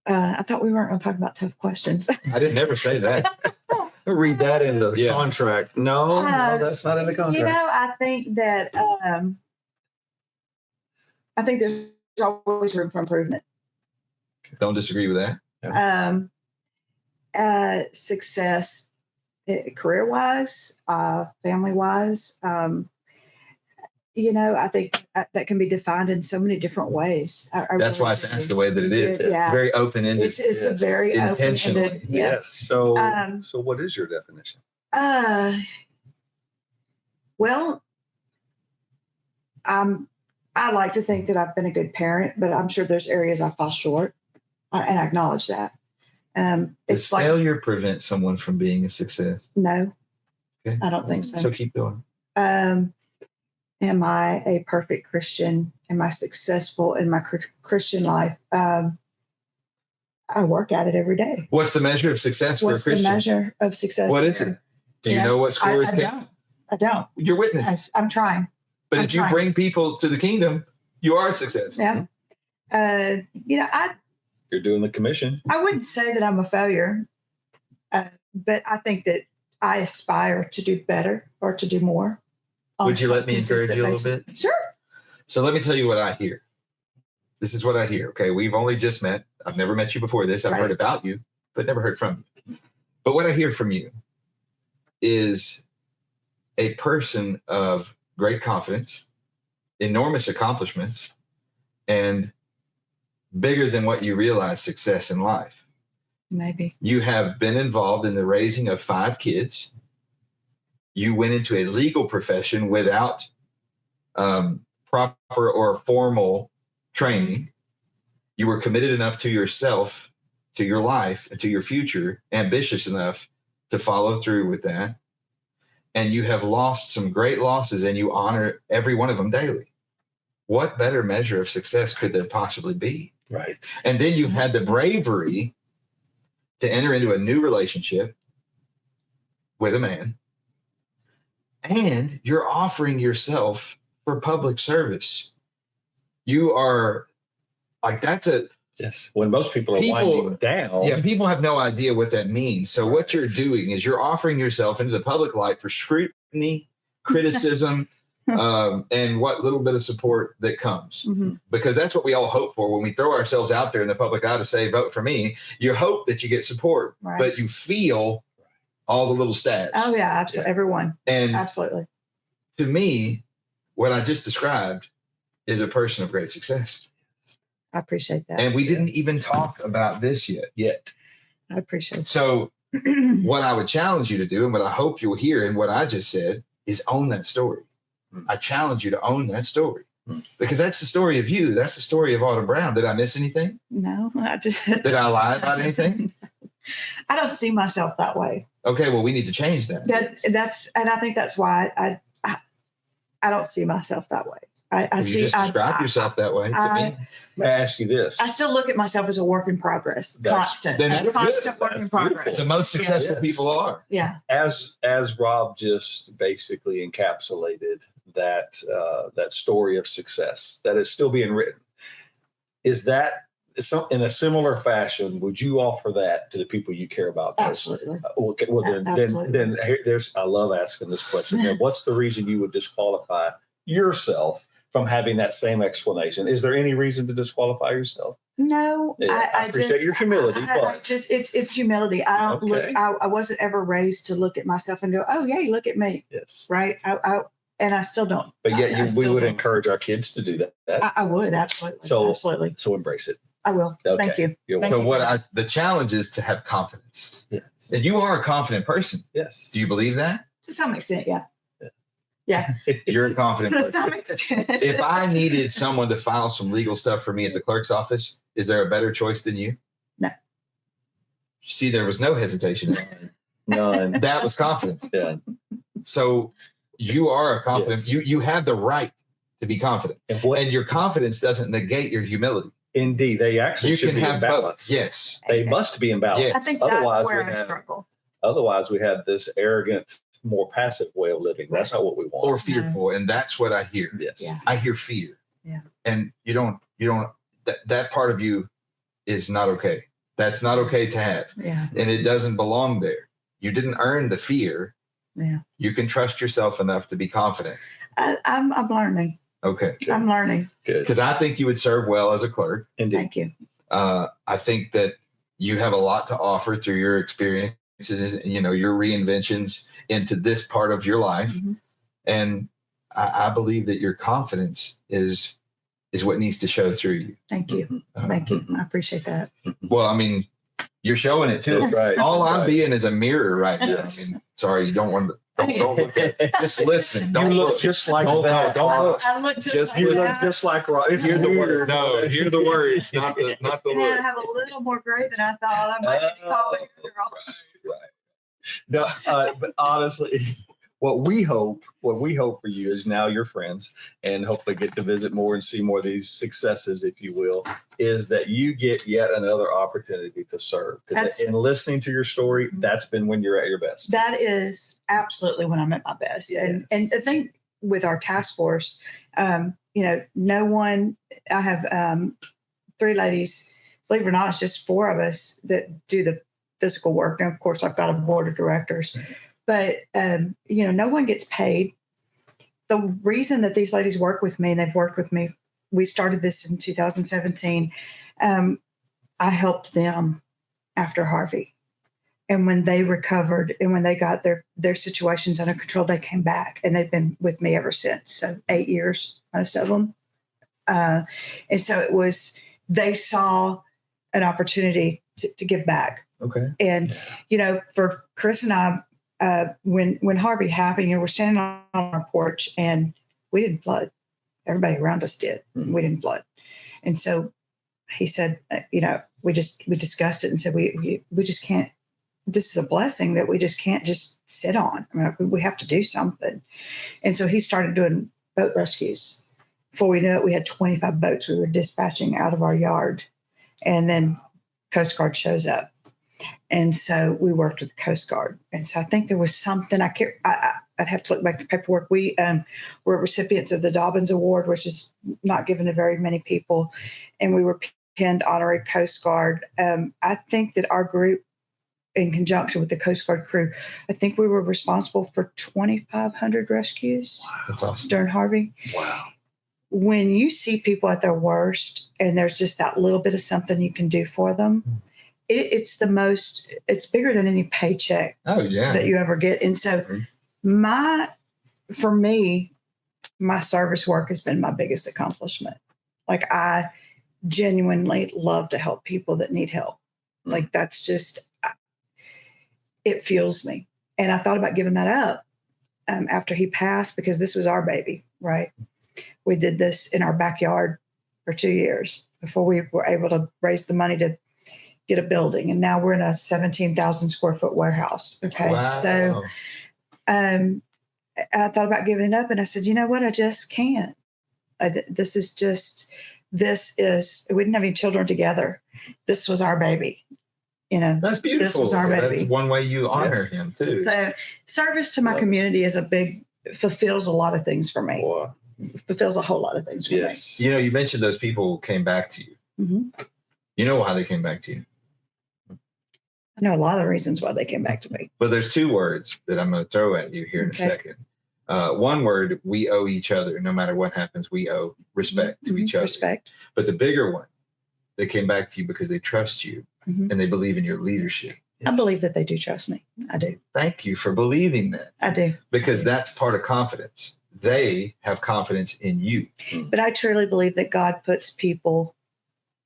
I thought we weren't going to talk about tough questions. I didn't ever say that. Read that in the contract. No, that's not in the contract. I think that there's always room for improvement. Don't disagree with that. Success, career-wise, family-wise. I think that can be defined in so many different ways. That's why it's asked the way that it is. Yeah. Very open-ended. It's a very intentionally. Open-ended, yes. So what is your definition? Well, I like to think that I've been a good parent, but I'm sure there's areas I fall short, and I acknowledge that. Does It's like, failure prevent someone from being a success? no, Okay. I don't think so. So keep going. Am I a perfect Christian? Am I successful in my Christian life? I work at it every day. What's the measure of success for a Christian? What's the measure of success? What is it? Do you know what score is? I don't. You're witness. I'm trying. But if you bring people to the kingdom, you are a success. Yeah. You're doing the commission. I wouldn't say that I'm a failure, but I think that I aspire to do better or to do more. Would you let me encourage you a little bit? Sure. So let me tell you what I hear. This is what I hear. Okay. We've only just met. I've never met you before this. I've heard about you, but never heard from you. But what I hear from you is a person of great confidence, enormous accomplishments, and bigger than what you realize success in life. Maybe. You have been involved in the raising of 5 kids. You went into a legal profession without proper or formal training. You were committed enough to yourself, to your life, and to your future, ambitious enough to follow through with that. And you have lost some great losses, and you honor every one of them daily. What better measure of success could there possibly be? Right. And then you've had the bravery to enter into a new relationship with a man, and you're offering yourself for public service. You are like, yes. When most people are winding down. Yeah, people have no idea what that means. So what you're doing is you're offering yourself into the public light for scrutiny, criticism, and what little bit of support that comes. Mm-hmm. Because that's what we all hope for when we throw ourselves out there in the public eye to say, vote for me. You hope that you get support, but you feel all the little stats. Oh, yeah, absolutely. Yeah. Everyone. And absolutely. To me, what I just described is a person of great success. I appreciate that. And we didn't even talk about this yet. I appreciate that. So what I would challenge you to do, and what I hope you'll hear in what I just said, is own that story. I challenge you to own that story, because that's the story of you. That's the story of Autumn Brown. Did I miss anything? No, Did I lie about anything? I don't see myself that way. Okay, well, we need to change that. And I think that's why I don't see myself that way. You just describe yourself that way to me. May I ask you this? I still look at myself as a work in progress, constant work in progress. The most successful people are. Yeah. As Rob just basically encapsulated that story of success that is still being written, is that in a similar fashion? Would you offer that to the people you care about? Absolutely. Then there's. I love asking this question. Then what's the reason you would disqualify yourself from having that same explanation? Is there any reason to disqualify yourself? No, I appreciate your humility. It's humility. I don't look. I wasn't ever raised to look at myself and go, "Oh, yeah, look at me." Yes, right. And I still don't. But yet, we would encourage our kids to do that. I would absolutely. Absolutely. So embrace it. I will. Okay. Thank you. The challenge is to have confidence. Yes. And you are a confident person. Yes. Do you believe that? To some extent, yeah. Yeah. You're a confident person. If I needed someone to file some legal stuff for me at the clerk's office, is there a better choice than you? No. See, there was no hesitation. None. That was confidence. Yeah. So you are a confident. Yes. You have the right to be confident. And your confidence doesn't negate your humility. Indeed. They actually should be in balance. Yes. They must be in balance. Yes. I think that's where I struggle. Otherwise, we have this arrogant, more passive way of living. That's not what we want. Or fearful. And that's what I hear. Yes. Yeah. I hear fear. Yeah. And you don't, that part of you is not okay. That's not okay to have. Yeah. And it doesn't belong there. You didn't earn the fear. Yeah. You can trust yourself enough to be confident. I'm learning. Okay. Good. I'm learning. Good. Because I think you would serve well as a clerk. Indeed. Thank you. I think that you have a lot to offer through your experiences, your reinventions into this part of your life. Mm-hmm. And I believe that your confidence is what needs to show through you. Thank you. Thank you. I appreciate that. Well, I mean, you're showing it too. Right. All I'm being is a mirror right now. Yes. I mean, sorry, you don't want to. Don't look at it. Just listen. Don't you look look. just like Don't that. Don't look. I look just like You look that. just like Rob. Hear the word. No, hear the words, not the And I word. have a little more gray than I thought. I might be calling a girl. No, but honestly, what we hope for you is now your friends and hopefully get to visit more and see more of these successes, if you will, is that you get yet another opportunity to serve. In listening to your story, that's been when you're at your best. That is absolutely when I'm at my best. Yes. And I think with our task force, no one, I have 3 ladies, believe it or not, it's just 4 of us that do the physical work. And of course, I've got a board of directors. But, no one gets paid. The reason that these ladies work with me, and they've worked with me, we started this in 2017. I helped them after Harvey. And when they recovered and when they got their situations under control, they came back and they've been with me ever since. So 8 years, most of them. And so they saw an opportunity to give back. Okay. And, for Chris and I, when Harvey happened, we're standing on our porch and we didn't flood. Everybody around us did. We didn't flood. And so he said, we discussed it and said, we just can't, this is a blessing that we just can't just sit on. I mean, we have to do something. And so he started doing boat rescues. Before we knew it, we had 25 boats we were dispatching out of our yard. And then Coast Guard shows up. And so we worked with the Coast Guard. And so I think there was something I'd have to look back at the paperwork. We were recipients of the Dobbins Award, which is not given to very many people. And we were pinned honorary Coast Guard. I think that our group, in conjunction with the Coast Guard crew, I think we were responsible for 2,500 rescues. Wow, that's awesome. During Harvey. Wow. When you see people at their worst and there's just that little bit of something you can do for them, it's bigger than any paycheck that you ever get. And so for me, my service work has been my biggest accomplishment. Like, I genuinely love to help people that need help. Like, that's just, it fuels me. And I thought about giving that up after he passed, because this was our baby, right? We did this in our backyard for 2 years before we were able to raise the money to get a building. And now we're in a 17,000 square foot warehouse. Okay. Wow. So I thought about giving it up, and I said, you know what? I just can't. We didn't have any children together. This was our baby. That's beautiful. This was our baby. That's one way you honor him too. So service to my community fulfills a lot of things for me. Wow. Fulfills a whole lot of things for me. You mentioned those people came back to you. Mm-hmm. You know why they came back to you? I know a lot of the reasons why they came back to me. But there's 2 words that I'm going to throw at you here in a second. One word, we owe each other. No matter what happens, we owe respect to each other. Respect. But the bigger one, they came back to you because they trust you and they believe in your leadership. I believe that they do trust me. I do. Thank you for believing that. I do. Because that's part of confidence. They have confidence in you. But I truly believe that God puts people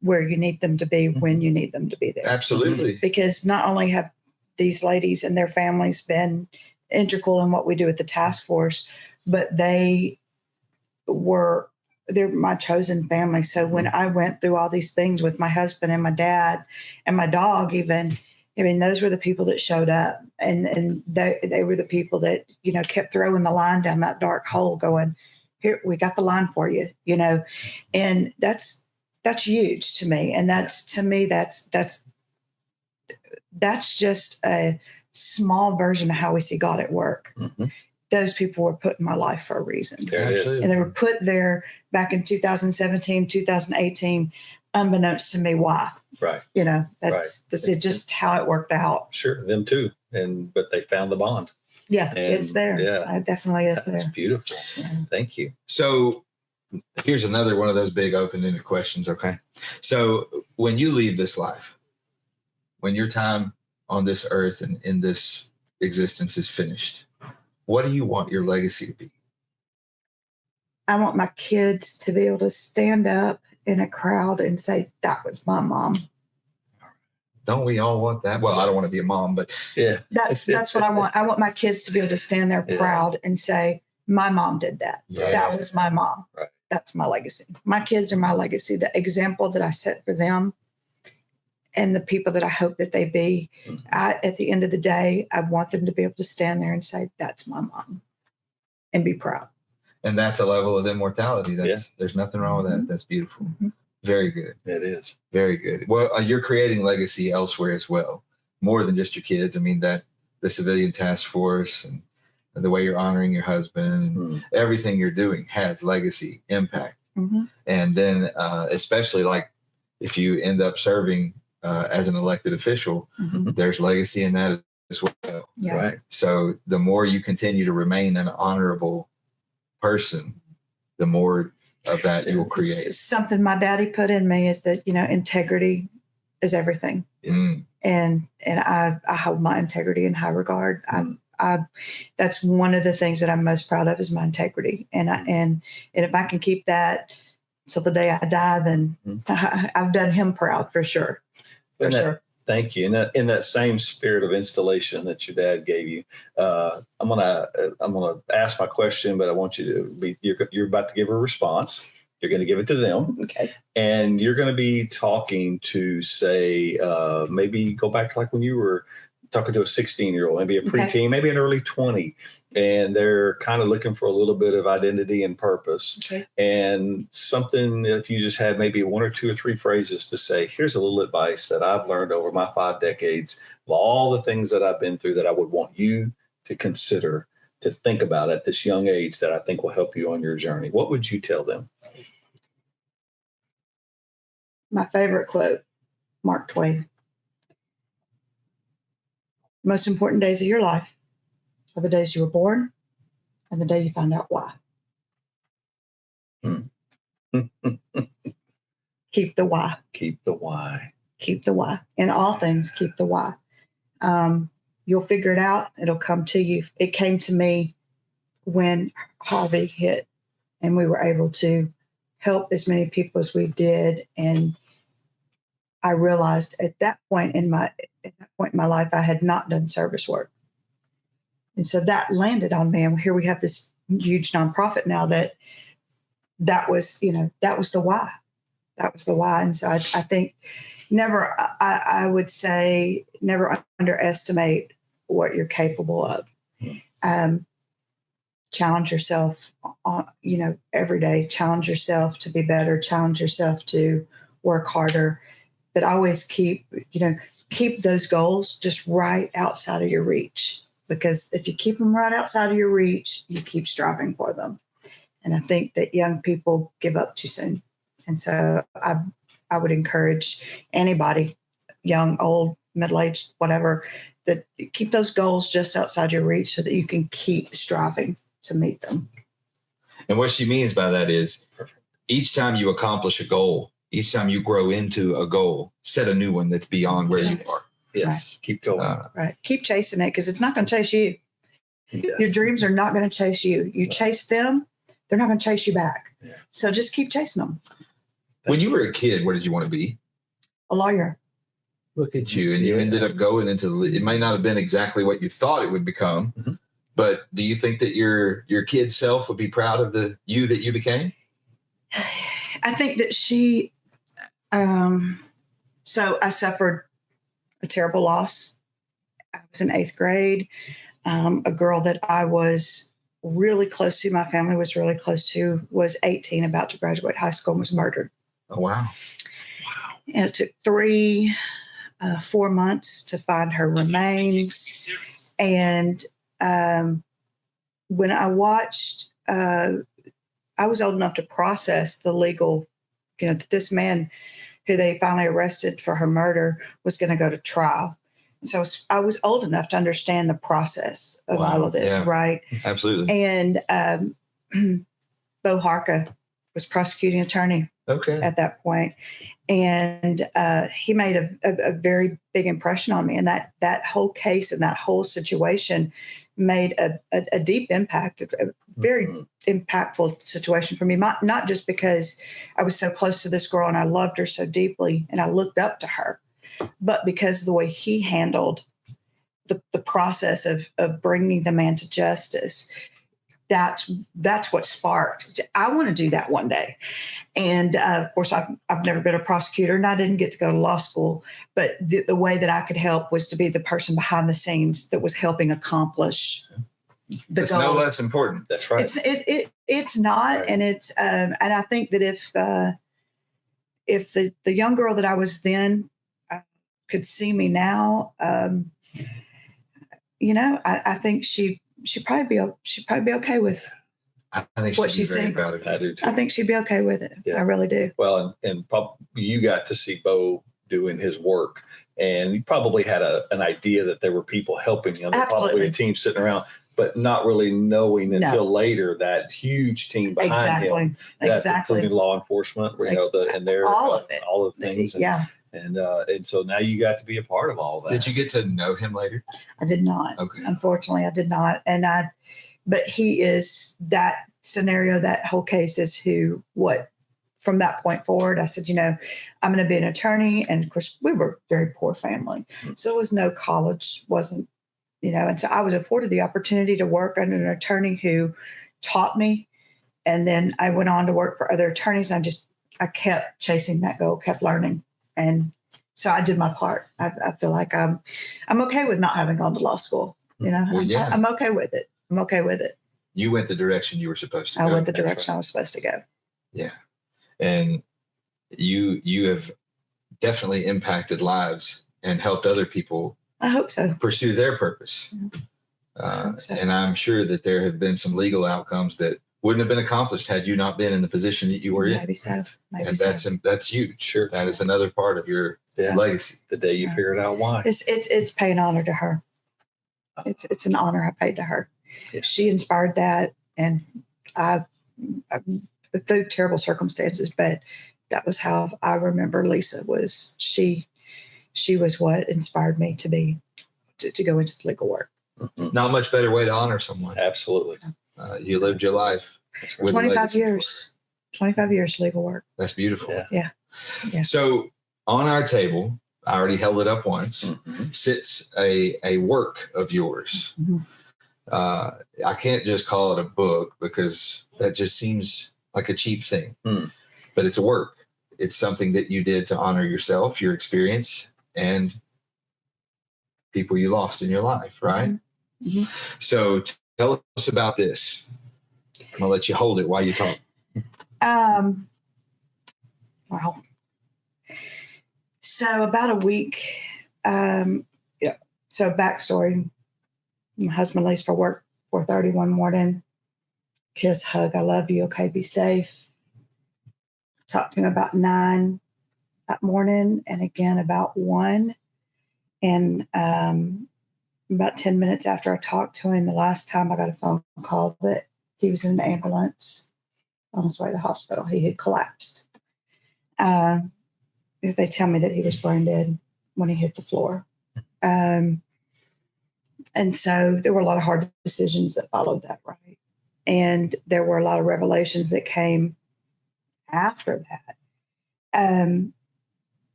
where you need them to be when you need them to be there. Absolutely. Because not only have these ladies and their families been integral in what we do at the task force, but they're my chosen family. So when I went through all these things with my husband and my dad and my dog, even, I mean, those were the people that showed up, and they were the people that, kept throwing the line down that dark hole going, here, we got the line for you, and that's huge to me. And that's just a small version of how we see God at work. Mm-hmm. Those people were put in my life for a reason. And they were put there back in 2017, 2018, unbeknownst to me why. Right. That's just how it worked out. Sure. Them too. But they found the bond. Yeah, it's there. Yeah. It definitely is there. That's beautiful. Yeah. Thank you. So here's another one of those big open-ended questions. Okay. So when you leave this life, when your time on this earth and in this existence is finished, what do you want your legacy to be? I want my kids to be able to stand up in a crowd and say, that was my mom. Don't we all want that? Well, I don't want to be a mom, but yeah, that's what I want. I want my kids to be able to stand there proud and say, my mom did that. Yeah. That was my mom. Right. That's my legacy. My kids are my legacy. The example that I set for them and the people that I hope that they be. At the end of the day, I want them to be able to stand there and say, that's my mom, and be proud. And that's a level of immortality. There's nothing wrong with that. That's beautiful. Mm-hmm. Very good. It is. Very good. Well, you're creating legacy elsewhere as well, more than just your kids. I mean, that the civilian task force and the way you're honoring your husband, and everything you're doing has legacy impact. Mm-hmm. And then, especially like if you end up serving as an elected official, there's legacy in that as well. Yeah. Right. So the more you continue to remain an honorable person, the more of that you'll create. Something my daddy put in me is that, integrity is everything. And I hold my integrity in high regard. That's one of the things that I'm most proud of is my integrity. And if I can keep that till the day I die, then I've done him proud for sure. For sure. Thank you. And in that same spirit of installation that your dad gave you, I'm gonna ask my question, but I want you to be. You're about to give a response. You're going to give it to them. Okay. And you're going to be talking to, say, maybe go back to like when you were talking to a 16-year-old, maybe a preteen, maybe an early 20, and they're kind of looking for a little bit of identity and purpose. Okay. And something, if you just had maybe one or two or three phrases to say, here's a little advice that I've learned over my 5 decades of all the things that I've been through that I would want you to consider, to think about at this young age that I think will help you on your journey. What would you tell them? My favorite quote, Mark Twain. The most important days of your life are the days you were born and the day you find out why. Keep the why. Keep the why. Keep the why. In all things, keep the why. You'll figure it out. It'll come to you. It came to me when Harvey hit, and we were able to help as many people as we did. And I realized at that point in my life, I had not done service work. And so that landed on me. And here we have this huge nonprofit now that was the why. That was the why. And so I think I would say never underestimate what you're capable of. Challenge yourself every day. Challenge yourself to be better. Challenge yourself to work harder. But always keep those goals just right outside of your reach. Because if you keep them right outside of your reach, you keep striving for them. And I think that young people give up too soon. And so I would encourage anybody, young, old, middle-aged, whatever, that keep those goals just outside your reach so that you can keep striving to meet them. And what she means by that is each time you accomplish a goal, each time you grow into a goal, set a new one that's beyond where you are. Yes. Right. Keep going. Right. Keep chasing it because it's not going to chase you. Yes. Your dreams are not going to chase you. You chase them, they're not going to chase you back. Yeah. So just keep chasing them. When you were a kid, what did you want to be? A lawyer. Look at you. And you ended up going into it may not have been exactly what you thought it would become, but do you think that your kid self would be proud of the you that you became? I think that she, so I suffered a terrible loss. I was in 8th grade. A girl that I was really close to, my family was really close to, was 18, about to graduate high school, and was murdered. Oh, wow. And it took 4 months to find her remains. And when I watched, I was old enough to process the legal, that this man who they finally arrested for her murder was going to go to trial. And so I was old enough to understand the process of all of this, right? Absolutely. And Bo Harka was prosecuting attorney at that point. And he made a very big impression on me. And that whole case and that whole situation made a deep impact, a very impactful situation for me, not just because I was so close to this girl and I loved her so deeply and I looked up to her, but because of the way he handled the process of bringing the man to justice, that's what sparked. I want to do that one day. And of course, I've never been a prosecutor, and I didn't get to go to law school. But the way that I could help was to be the person behind the scenes that was helping accomplish the That's goals. no less important. That's right. It's not, Right. and it's and I think that if the young girl that I was then could see me now, I think she'd probably be okay with I think what she'd be she's very saying. proud of you. I do too. I think she'd be okay with it. Yeah. I really do. Well, and you got to see Bo doing his work, and you probably had an idea that there were people helping him, probably a team ssitting around, but not really knowing until later that huge team behind him. That's including law enforcement, and their all of it, all of the things. And so now you got to be a part of all that. Did you get to know him later? I did not. Okay. Unfortunately, I did not. But he is that scenario, that whole case is from that point forward, I said, I'm going to be an attorney. And of course, we were a very poor family. So it was no college, wasn't, and so I was afforded the opportunity to work under an attorney who taught me. And then I went on to work for other attorneys. And I kept chasing that goal, kept learning. And so I did my part. I feel like I'm okay with not having gone to law school. Well, yeah. I'm okay with it. I'm okay with it. You went the direction you were supposed to go. I went the direction I was supposed to go. Yeah. And you have definitely impacted lives and helped other people. I hope so. Pursue their purpose. So. And I'm sure that there have been some legal outcomes that wouldn't have been accomplished had you not been in the position that you were in. Maybe so. And that's huge. Sure. That is another part of your legacy. The day you figured out why. It's paying honor to her. It's an honor I paid to her. Yeah. She inspired that, and I through terrible circumstances, but that was how I remember Lisa was. She was what inspired me to go into legal work. Mm-hmm. Not much better way to honor someone. Absolutely. You lived your life. With 25 years. 25 years legal work. That's beautiful. Yeah. So on our table, I already held it up once, sits a work of yours. Mm-hmm. I can't just call it a book because that just seems like a cheap thing, but it's a work. It's something that you did to honor yourself, your experience, and people you lost in your life, right? Mm-hmm. So tell us about this. I'm gonna let you hold it while you talk. Wow. So about a week, so backstory, my husband leaves for work 4:30 one morning, kiss, hug, I love you, okay, be safe. Talked to him about 9 that morning and again about 1. And about 10 minutes after I talked to him, the last time I got a phone call that he was in an ambulance on his way to the hospital. He had collapsed. They tell me that he was brain dead when he hit the floor. And so there were a lot of hard decisions that followed that, right? And there were a lot of revelations that came after that.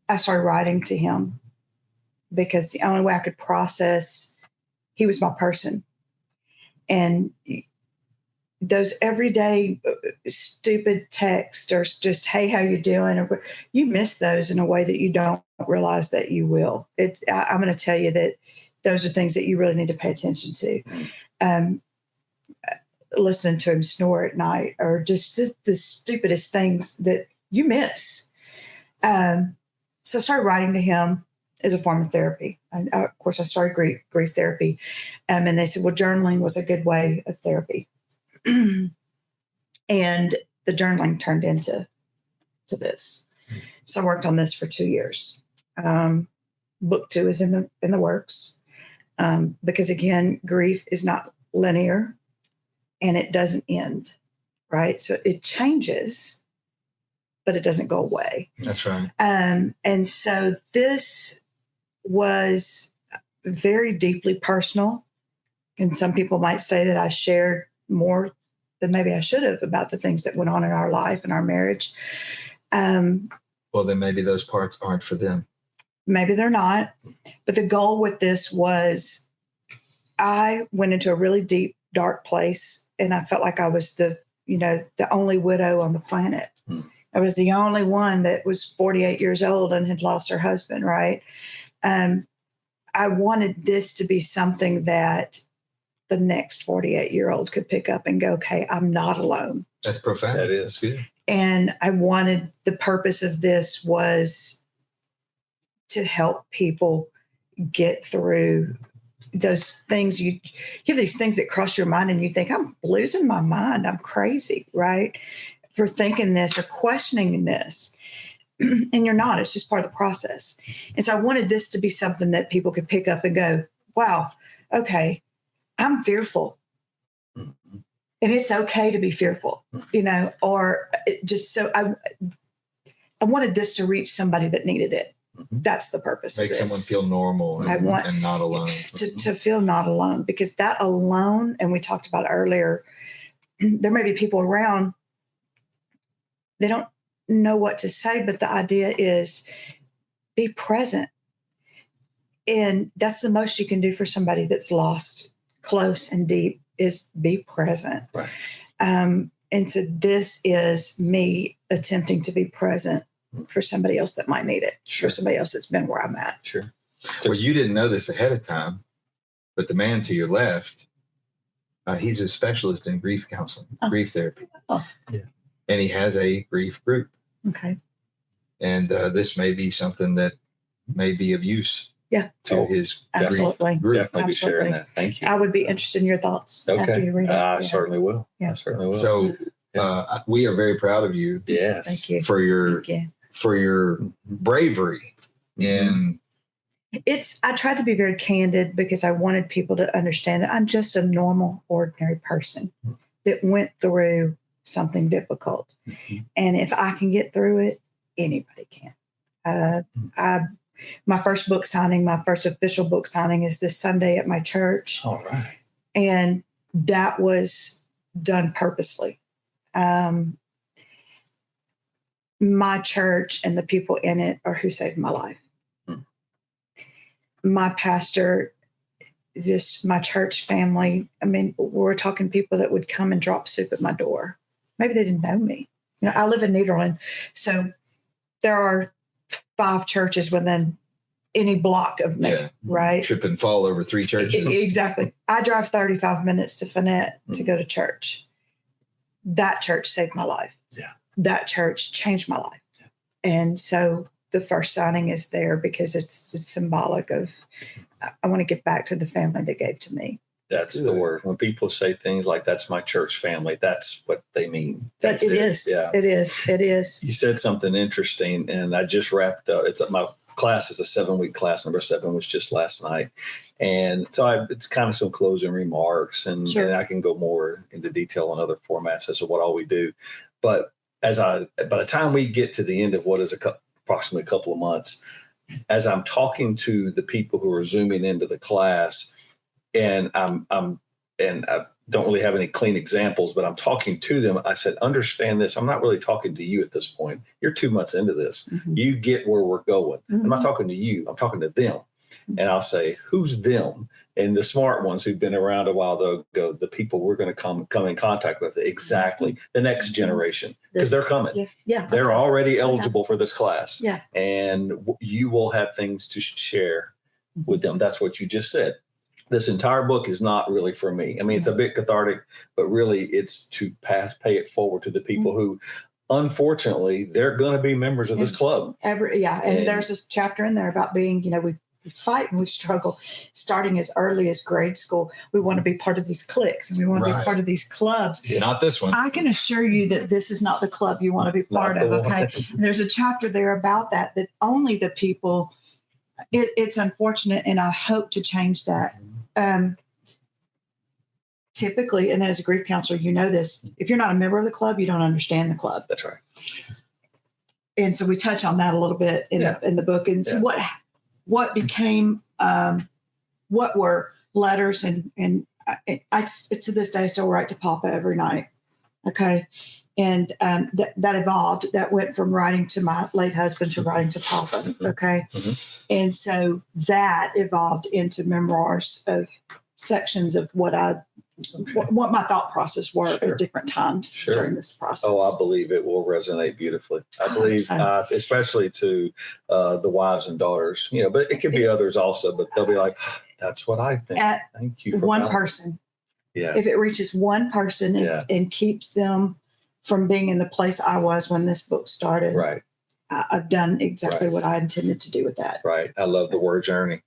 I started writing to him because the only way I could process, he was my person. And those everyday stupid texts or just, hey, how you doing? Or you miss those in a way that you don't realize that you will. I'm going to tell you that those are things that you really need to pay attention to. Listening to him snore at night or just the stupidest things that you miss. So I started writing to him as a form of therapy. And of course, I started grief therapy. And they said, well, journaling was a good way of therapy. And the journaling turned into this. So I worked on this for 2 years. Book 2 is in the works. Because again, grief is not linear and it doesn't end, right? So it changes, but it doesn't go away. That's right. And so this was very deeply personal. And some people might say that I shared more than maybe I should have about the things that went on in our life and our marriage. Well, then maybe those parts aren't for them. Maybe they're not. But the goal with this was I went into a really deep, dark place, and I felt like I was the only widow on the planet. I was the only one that was 48 years old and had lost her husband, right? I wanted this to be something that the next 48-year-old could pick up and go, okay, I'm not alone. That's profound. That is good. And I wanted, the purpose of this was to help people get through those things. You have these things that cross your mind and you think, I'm losing my mind. I'm crazy, right? For thinking this or questioning this. And you're not. It's just part of the process. And so I wanted this to be something that people could pick up and go, wow, okay, I'm fearful. Mm-hmm. And it's okay to be fearful, or just so I wanted this to reach somebody that needed it. Mm-hmm. That's the purpose Make of this. someone feel normal and not alone. To feel not alone, because that alone, and we talked about earlier, there may be people around, they don't know what to say, but the idea is be present. And that's the most you can do for somebody that's lost close and deep, is be present. Right. And so this is me attempting to be present for somebody else that might need it. Sure. For somebody else that's been where I'm at. Sure. Well, you didn't know this ahead of time, but the man to your left, he's a specialist in grief counseling, grief therapy. Oh. Yeah. And he has a grief group. Okay. And this may be something that may be of use. Yeah. To his absolutely. Group. Definitely be sharing that. Thank you. I would be interested in your thoughts after you read it. I certainly will. Yeah. I certainly will. So we are very proud of you. Yes. Thank you. For your bravery. And I tried to be very candid because I wanted people to understand that I'm just a normal, ordinary person that went through something difficult. Mm-hmm. And if I can get through it, anybody can. My first book signing, my first official book signing is this Sunday at my church. All right. And that was done purposely. My church and the people in it are who saved my life. My pastor, just my church family. I mean, we're talking people that would come and drop soup at my door. Maybe they didn't know me. I live in Nederland, so there are 5 churches within any block of me, right? Trip and fall over 3 churches. Exactly. I drive 35 minutes to Finette to go to church. That church saved my life. Yeah. That church changed my life. Yeah. And so the first signing is there because it's symbolic of, I want to give back to the family that gave to me. That's the word. When people say things like, that's my church family, that's what they mean. But it is. Yeah. It is. It is. You said something interesting, and I just wrapped up. My class is a 7-week class. Number 7 was just last night. And so it's kind of some closing remarks, and I can go more into detail on other formats as to what all we do. But by the time we get to the end of what is approximately a couple of months, as I'm talking to the people who are Zooming into the class, and I don't really have any clean examples, but I'm talking to them. I said, understand this. I'm not really talking to you at this point. You're 2 months into this. Mm-hmm. You get where we're going. Mm-hmm. I'm not talking to you. I'm talking to them. Mm-hmm. And I'll say, who's them? And the smart ones who've been around a while, they'll go, the people we're going to come in contact with. Exactly. The next generation, because they're coming. Yeah. They're already eligible for this class. Yeah. And you will have things to share with them. That's what you just said. This entire book is not really for me. I mean, it's a bit cathartic, but really it's to pay it forward to the people who, unfortunately, they're going to be members of this club. And there's this chapter in there about being, we fight and we struggle starting as early as grade school. We want to be part of these cliques and we want to be part of these clubs. Yeah, not this one. I can assure you that this is not the club you want to be part of. Okay. And there's a chapter there about that only the people, it's unfortunate. And I hope to change that. Typically, and as a grief counselor, you know this, if you're not a member of the club, you don't understand the club. That's right. And so we touch on that a little bit in the book. And so what became, what were letters and I to this day still write to Papa every night. Okay. And that evolved. That went from writing to my late husband to writing to Papa. Okay. Mm-hmm. And so that evolved into memoirs of sections of what my thought process were at different times during this process. Oh, I believe it will resonate beautifully. I believe, especially to the wives and daughters, but it could be others also, but they'll be like, that's what I think. Thank you. For one person. Yeah. If it reaches one person and keeps them from being in the place I was when this book started, right. I've done exactly what I intended to do with that. Right. I love the word journey.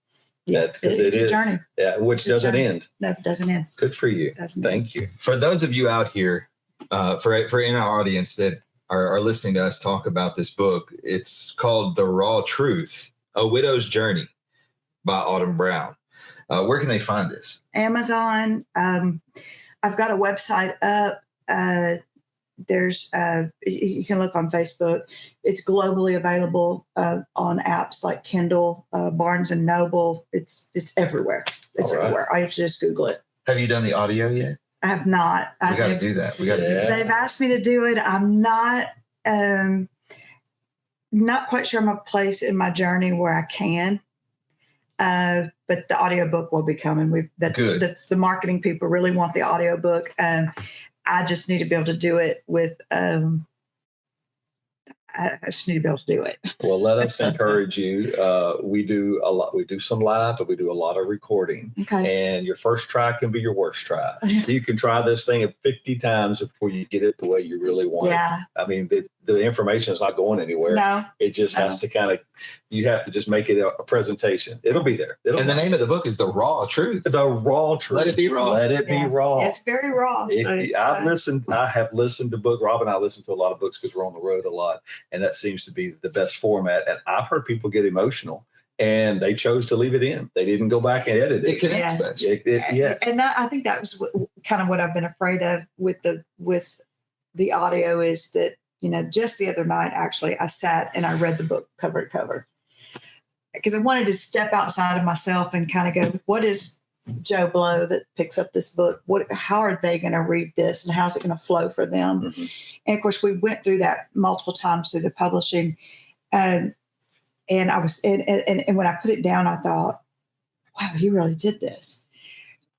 Yeah, because it's a journey. Yeah, which doesn't end. No, it doesn't end. Good for you. Thank you. For those of you out here, for in our audience that are listening to us talk about this book, it's called The Raw Truth: A Widow's Journey by Autumn Brown. Where can they find this? Amazon. I've got a website up. There's you can look on Facebook. It's globally available on apps like Kindle, Barnes and Noble. It's everywhere. It's everywhere. I have to just Google it. Have you done the audio yet? I have not. We got to do that. We got to do that. They've asked me to do it. I'm not quite sure I'm a place in my journey where I can. But the audiobook will be coming. That's the marketing people really want the audiobook. I just need to be able to do it with, I just need to be able to do it. Well, let us encourage you. We do a lot. We do some live, but we do a lot of recording. Okay. And your first try can be your worst try. You can try this thing 50 times before you get it the way you really want it. I mean, the information is not going anywhere. No. It just has to you have to just make it a presentation. It'll be there. The name of the book is The Raw Truth. The Raw Truth. Let it be raw. Let it be raw. It's very raw. I have listened to books. Rob and I listen to a lot of books because we're on the road a lot. And that seems to be the best format. And I've heard people get emotional and they chose to leave it in. They didn't go back and edit it. It connects. And I think that was kind of what I've been afraid of with the audio is that, just the other night, actually, I sat and I read the book cover to cover because I wanted to step outside of myself and kind of go, what is Joe Blow that picks up this book? How are they going to read this and how's it going to flow for them? Mm-hmm. And of course, we went through that multiple times through the publishing. And I was, and when I put it down, I thought, wow, he really did this.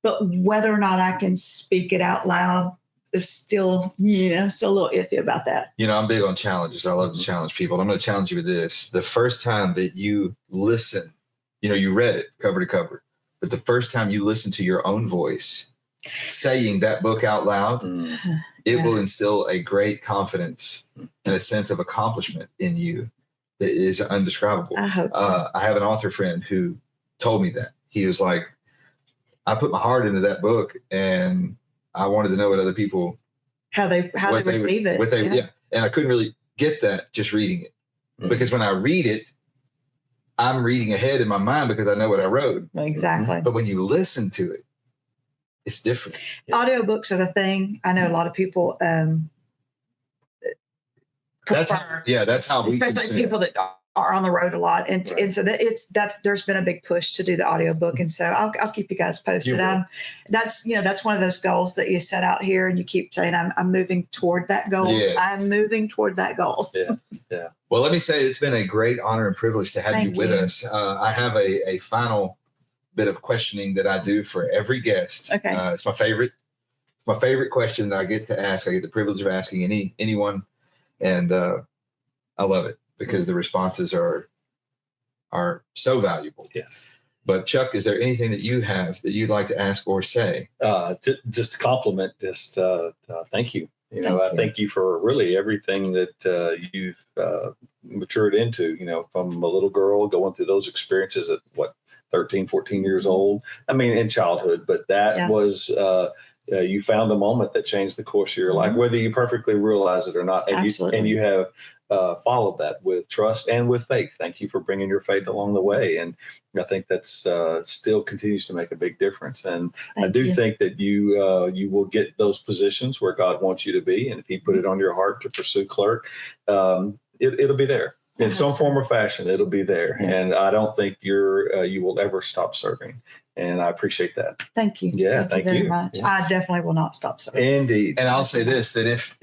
But whether or not I can speak it out loud is still a little iffy about that. I'm big on challenges. I love to challenge people. I'm going to challenge you with this. The first time that you listen, you read it cover to cover, but the first time you listen to your own voice saying that book out loud, it will instill a great confidence and a sense of accomplishment in you that is undescribable. I hope so. I have an author friend who told me that. He was like, I put my heart into that book and I wanted to know what other people, how they receive it. And I couldn't really get that just reading it because when I read it, I'm reading ahead in my mind because I know what I wrote. Exactly. But when you listen to it, it's different. Audiobooks are the thing. I know a lot of people prefer. That's how we especially people that are on the road a lot. And so there's been a big push to do the audiobook. And so I'll keep you guys posted. That's one of those goals that you set out here and you keep saying, I'm moving toward that goal. Yes. I'm moving toward that goal. Yeah. Well, let me say it's been a great honor and privilege to have you with us. I have a final bit of questioning that I do for every guest. Okay. It's my favorite. It's my favorite question that I get to ask. I get the privilege of asking anyone. And I love it because the responses are so valuable. Yes. But Chuck, is there anything that you have that you'd like to ask or say? Just to compliment, thank you. I thank you for really everything that you've matured into, from a little girl going through those experiences at 13, 14 years old. I mean, in childhood, but that was, you found a moment that changed the course of your life, whether you perfectly realize it or not. And you have followed that with trust and with faith. Thank you for bringing your faith along the way. And I think that's still continues to make a big difference. And I do think that you will get those positions where God wants you to be. And if he put it on your heart to pursue clerk, it'll be there. In some form or fashion, it'll be there. And I don't think you will ever stop serving. And I appreciate that. Thank you. Yeah, thank you very much. Yes. I definitely will not stop serving. Indeed. And I'll say this, that if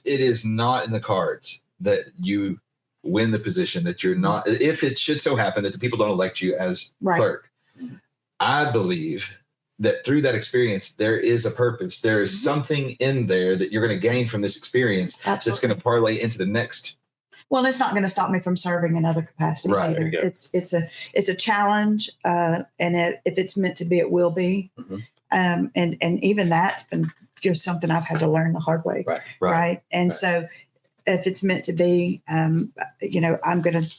it is not in the cards that you win the position, that you're not, if it should so happen that the people don't elect you as clerk, I believe that through that experience, there is a purpose. There is something in there that you're going to gain from this experience that's going to parlay into the next. Well, it's not going to stop me from serving in other capacities either. It's a challenge, and if it's meant to be, it will be. And even that's been just something I've had to learn the hard way. Right. And so, if it's meant to be, I'm going to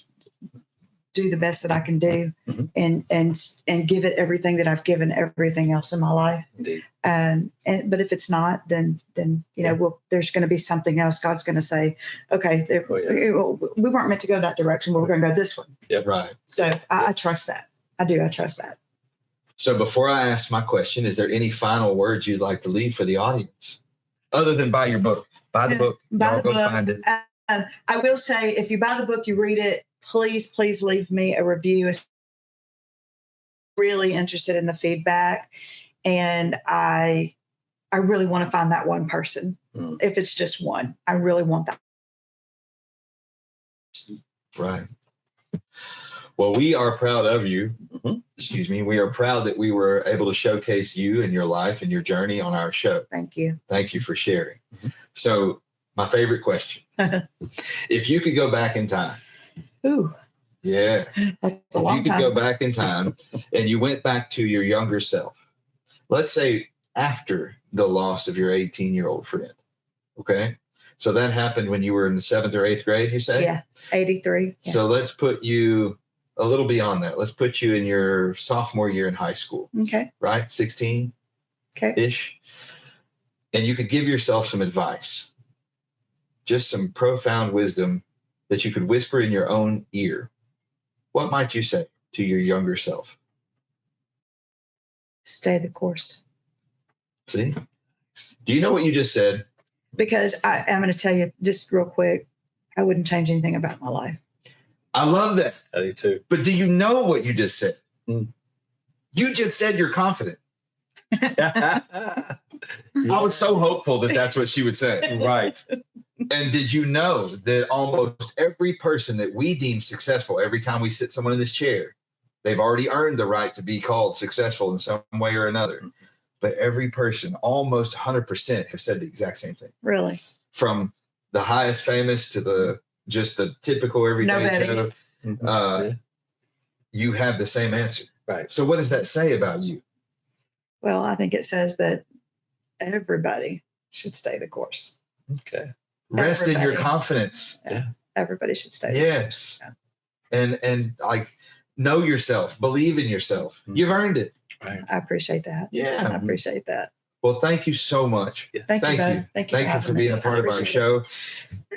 do the best that I can do, and give it everything that I've given everything else in my life. Indeed. But if it's not, then there's going to be something else. God's going to say, okay, we weren't meant to go that direction, but we're going to go this one. Yeah, right. So I trust that. I do. I trust that. So before I ask my question, is there any final words you'd like to leave for the audience, other than buy your book? Buy the book. Buy the book. Find it. I will say, if you buy the book, you read it, please leave me a review. I'm really interested in the feedback, and I really want to find that one person. If it's just one, I really want that. Right. Well, we are proud of you. Excuse me. We are proud that we were able to showcase you and your life and your journey on our show. Thank you. Thank you for sharing. So my favorite question, if you could go back in time. Ooh. Yeah. That's a long time. If you could go back in time and you went back to your younger self, let's say after the loss of your 18-year-old friend. Okay. So that happened when you were in the 7th or 8th grade, you say? Yeah. 83. Yeah. So let's put you a little beyond that. Let's put you in your sophomore year in high school. Okay. Right? 16 ish. And you could give yourself some advice, just some profound wisdom that you could whisper in your own ear. What might you say to your younger self? Stay the course. See? Do you know what you just said? Because I'm going to tell you just real quick, I wouldn't change anything about my life. I love that. I do too. But do you know what you just said? You just said you're confident. I was so hopeful that that's what she would say. Right. And did you know that almost every person that we deem successful, every time we sit someone in this chair, they've already earned the right to be called successful in some way or another. But every person, almost 100%, have said the exact same thing. Really? From the highest famous to the typical everyday Joe, you have the same answer. Right. So what does that say about you? Well, I think it says that everybody should stay the course. Okay. Rest in your confidence. Yeah. Everybody should stay. Yes. Yeah. And like, know yourself, believe in yourself. You've earned it. Right. I appreciate that. Yeah. I appreciate that. Well, thank you so much. Yes. Thank you. Thank you for being a part of our show.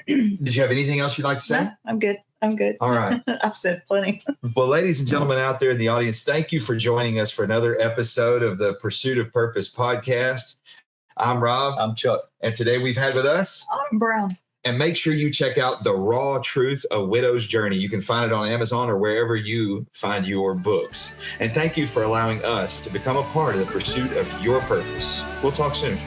Did you have anything else you'd like to say? No, I'm good. All right. I've said plenty. Well, ladies and gentlemen out there in the audience, thank you for joining us for another episode of the Pursuit of Purpose podcast. I'm Rob. I'm Chuck. And today we've had with us Autumn Brown. And make sure you check out The Raw Truth, A Widow's Journey. You can find it on Amazon or wherever you find your books. And thank you for allowing us to become a part of the pursuit of your purpose. We'll talk soon.